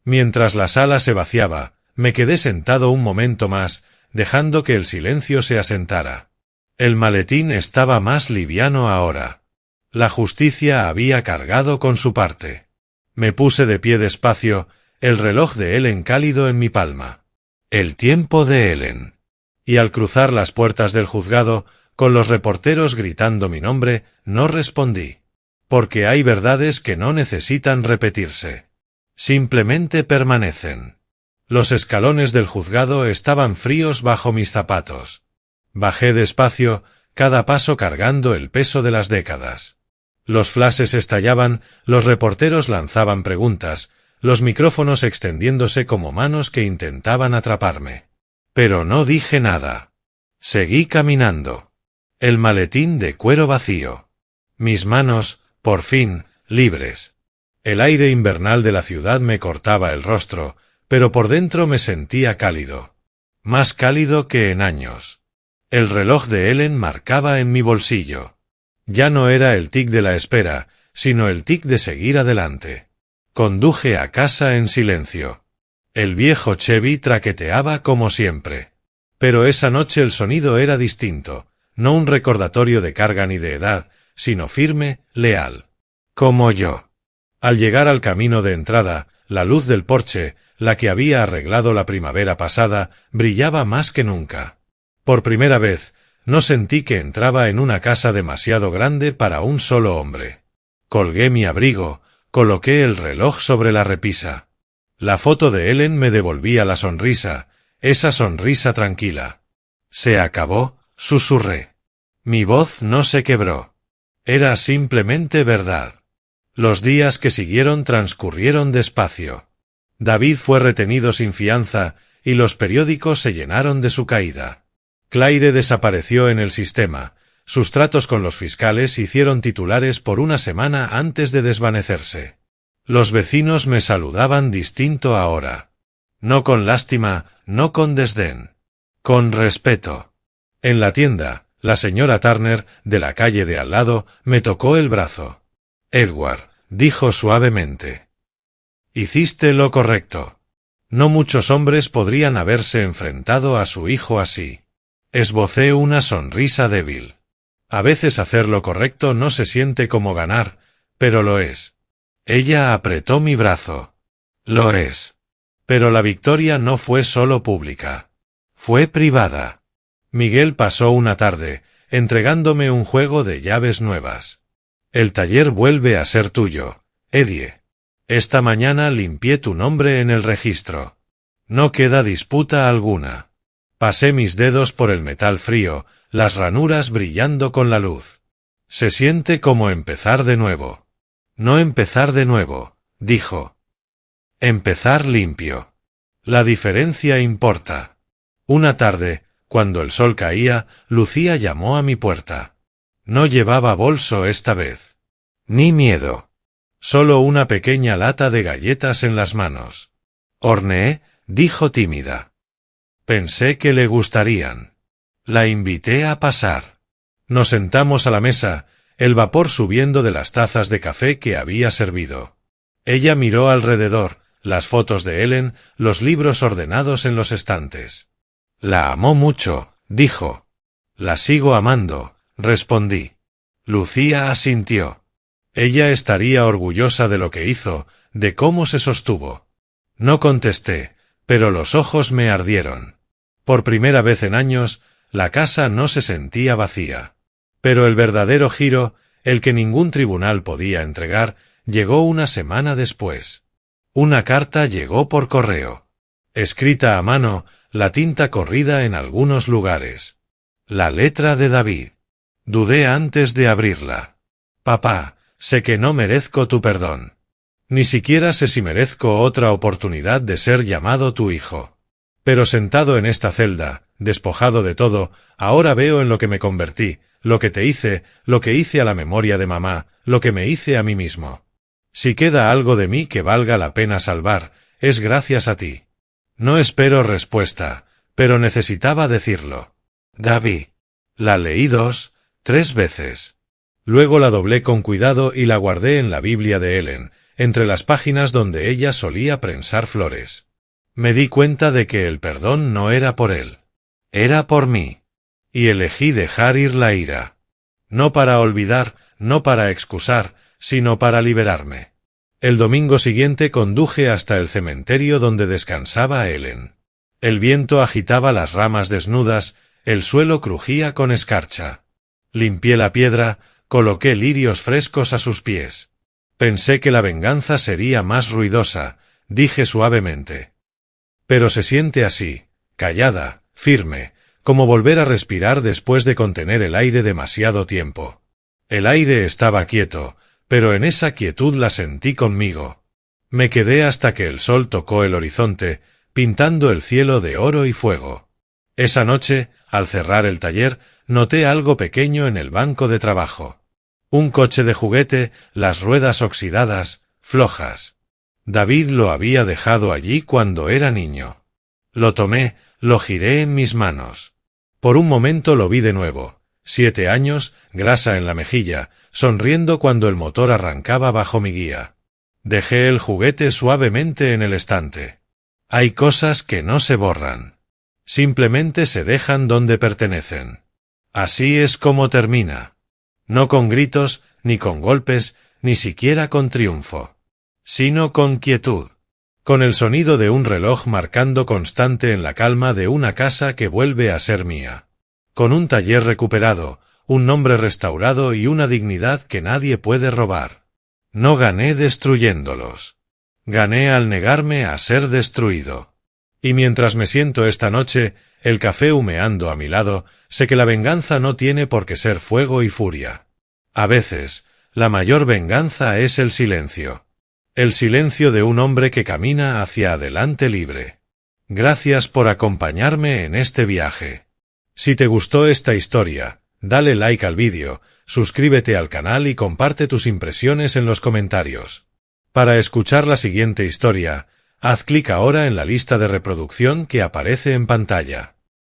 Mientras la sala se vaciaba, me quedé sentado un momento más, dejando que el silencio se asentara. El maletín estaba más liviano ahora. La justicia había cargado con su parte. Me puse de pie despacio, el reloj de Ellen cálido en mi palma. El tiempo de Ellen. Y al cruzar las puertas del juzgado, con los reporteros gritando mi nombre, no respondí. Porque hay verdades que no necesitan repetirse. Simplemente permanecen. Los escalones del juzgado estaban fríos bajo mis zapatos. Bajé despacio, cada paso cargando el peso de las décadas. Los flashes estallaban, los reporteros lanzaban preguntas, los micrófonos extendiéndose como manos que intentaban atraparme. Pero no dije nada. Seguí caminando. El maletín de cuero vacío. Mis manos, por fin, libres. El aire invernal de la ciudad me cortaba el rostro, pero por dentro me sentía cálido. Más cálido que en años. El reloj de Ellen marcaba en mi bolsillo. Ya no era el tic de la espera, sino el tic de seguir adelante. Conduje a casa en silencio. El viejo Chevy traqueteaba como siempre. Pero esa noche el sonido era distinto, no un recordatorio de carga ni de edad, sino firme, leal. Como yo. Al llegar al camino de entrada, la luz del porche, la que había arreglado la primavera pasada, brillaba más que nunca. Por primera vez, no sentí que entraba en una casa demasiado grande para un solo hombre. Colgué mi abrigo, coloqué el reloj sobre la repisa. La foto de Ellen me devolvía la sonrisa, esa sonrisa tranquila. Se acabó, susurré. Mi voz no se quebró. Era simplemente verdad. Los días que siguieron transcurrieron despacio. David fue retenido sin fianza y los periódicos se llenaron de su caída. Claire desapareció en el sistema. Sus tratos con los fiscales hicieron titulares por una semana antes de desvanecerse. Los vecinos me saludaban distinto ahora. No con lástima, no con desdén. Con respeto. En la tienda, la señora Turner, de la calle de al lado, me tocó el brazo. Edward, dijo suavemente. Hiciste lo correcto. No muchos hombres podrían haberse enfrentado a su hijo así. Esbocé una sonrisa débil. A veces hacer lo correcto no se siente como ganar, pero lo es. Ella apretó mi brazo. Lo es. Pero la victoria no fue solo pública. Fue privada. Miguel pasó una tarde, entregándome un juego de llaves nuevas. El taller vuelve a ser tuyo, Eddie. Esta mañana limpié tu nombre en el registro. No queda disputa alguna. Pasé mis dedos por el metal frío, las ranuras brillando con la luz. Se siente como empezar de nuevo. No empezar de nuevo, dijo. Empezar limpio. La diferencia importa. Una tarde, cuando el sol caía, Lucía llamó a mi puerta. No llevaba bolso esta vez. Ni miedo. Solo una pequeña lata de galletas en las manos. Horneé, dijo tímida. Pensé que le gustarían. La invité a pasar. Nos sentamos a la mesa, el vapor subiendo de las tazas de café que había servido. Ella miró alrededor, las fotos de Ellen, los libros ordenados en los estantes. La amó mucho, dijo. La sigo amando, respondí. Lucía asintió. Ella estaría orgullosa de lo que hizo, de cómo se sostuvo. No contesté, pero los ojos me ardieron. Por primera vez en años, la casa no se sentía vacía. Pero el verdadero giro, el que ningún tribunal podía entregar, llegó una semana después. Una carta llegó por correo. Escrita a mano, la tinta corrida en algunos lugares. La letra de David. Dudé antes de abrirla. Papá, sé que no merezco tu perdón. Ni siquiera sé si merezco otra oportunidad de ser llamado tu hijo. Pero sentado en esta celda, despojado de todo, ahora veo en lo que me convertí, lo que te hice, lo que hice a la memoria de mamá, lo que me hice a mí mismo. Si queda algo de mí que valga la pena salvar, es gracias a ti. No espero respuesta, pero necesitaba decirlo. David. La leí 2, 3 veces. Luego la doblé con cuidado y la guardé en la Biblia de Ellen, entre las páginas donde ella solía prensar flores. Me di cuenta de que el perdón no era por él. Era por mí. y elegí dejar ir la ira. No para olvidar, no para excusar, sino para liberarme. El domingo siguiente conduje hasta el cementerio donde descansaba Ellen. El viento agitaba las ramas desnudas, el suelo crujía con escarcha. Limpié la piedra, coloqué lirios frescos a sus pies. Pensé que la venganza sería más ruidosa, dije suavemente. Pero se siente así, callada, firme, como volver a respirar después de contener el aire demasiado tiempo. El aire estaba quieto, pero en esa quietud la sentí conmigo. Me quedé hasta que el sol tocó el horizonte, pintando el cielo de oro y fuego. Esa noche, al cerrar el taller, noté algo pequeño en el banco de trabajo. Un coche de juguete, las ruedas oxidadas, flojas. David lo había dejado allí cuando era niño. Lo tomé, lo giré en mis manos. Por un momento lo vi de nuevo. 7 años, grasa en la mejilla, sonriendo cuando el motor arrancaba bajo mi guía. Dejé el juguete suavemente en el estante. Hay cosas que no se borran. Simplemente se dejan donde pertenecen. Así es como termina. No con gritos, ni con golpes, ni siquiera con triunfo. Sino con quietud. Con el sonido de un reloj marcando constante en la calma de una casa que vuelve a ser mía. Con un taller recuperado, un nombre restaurado y una dignidad que nadie puede robar. No gané destruyéndolos. Gané al negarme a ser destruido. Y mientras me siento esta noche, el café humeando a mi lado, sé que la venganza no tiene por qué ser fuego y furia. A veces, la mayor venganza es el silencio. El silencio de un hombre que camina hacia adelante libre. Gracias por acompañarme en este viaje. Si te gustó esta historia, dale like al vídeo, suscríbete al canal y comparte tus impresiones en los comentarios. Para escuchar la siguiente historia, haz clic ahora en la lista de reproducción que aparece en pantalla.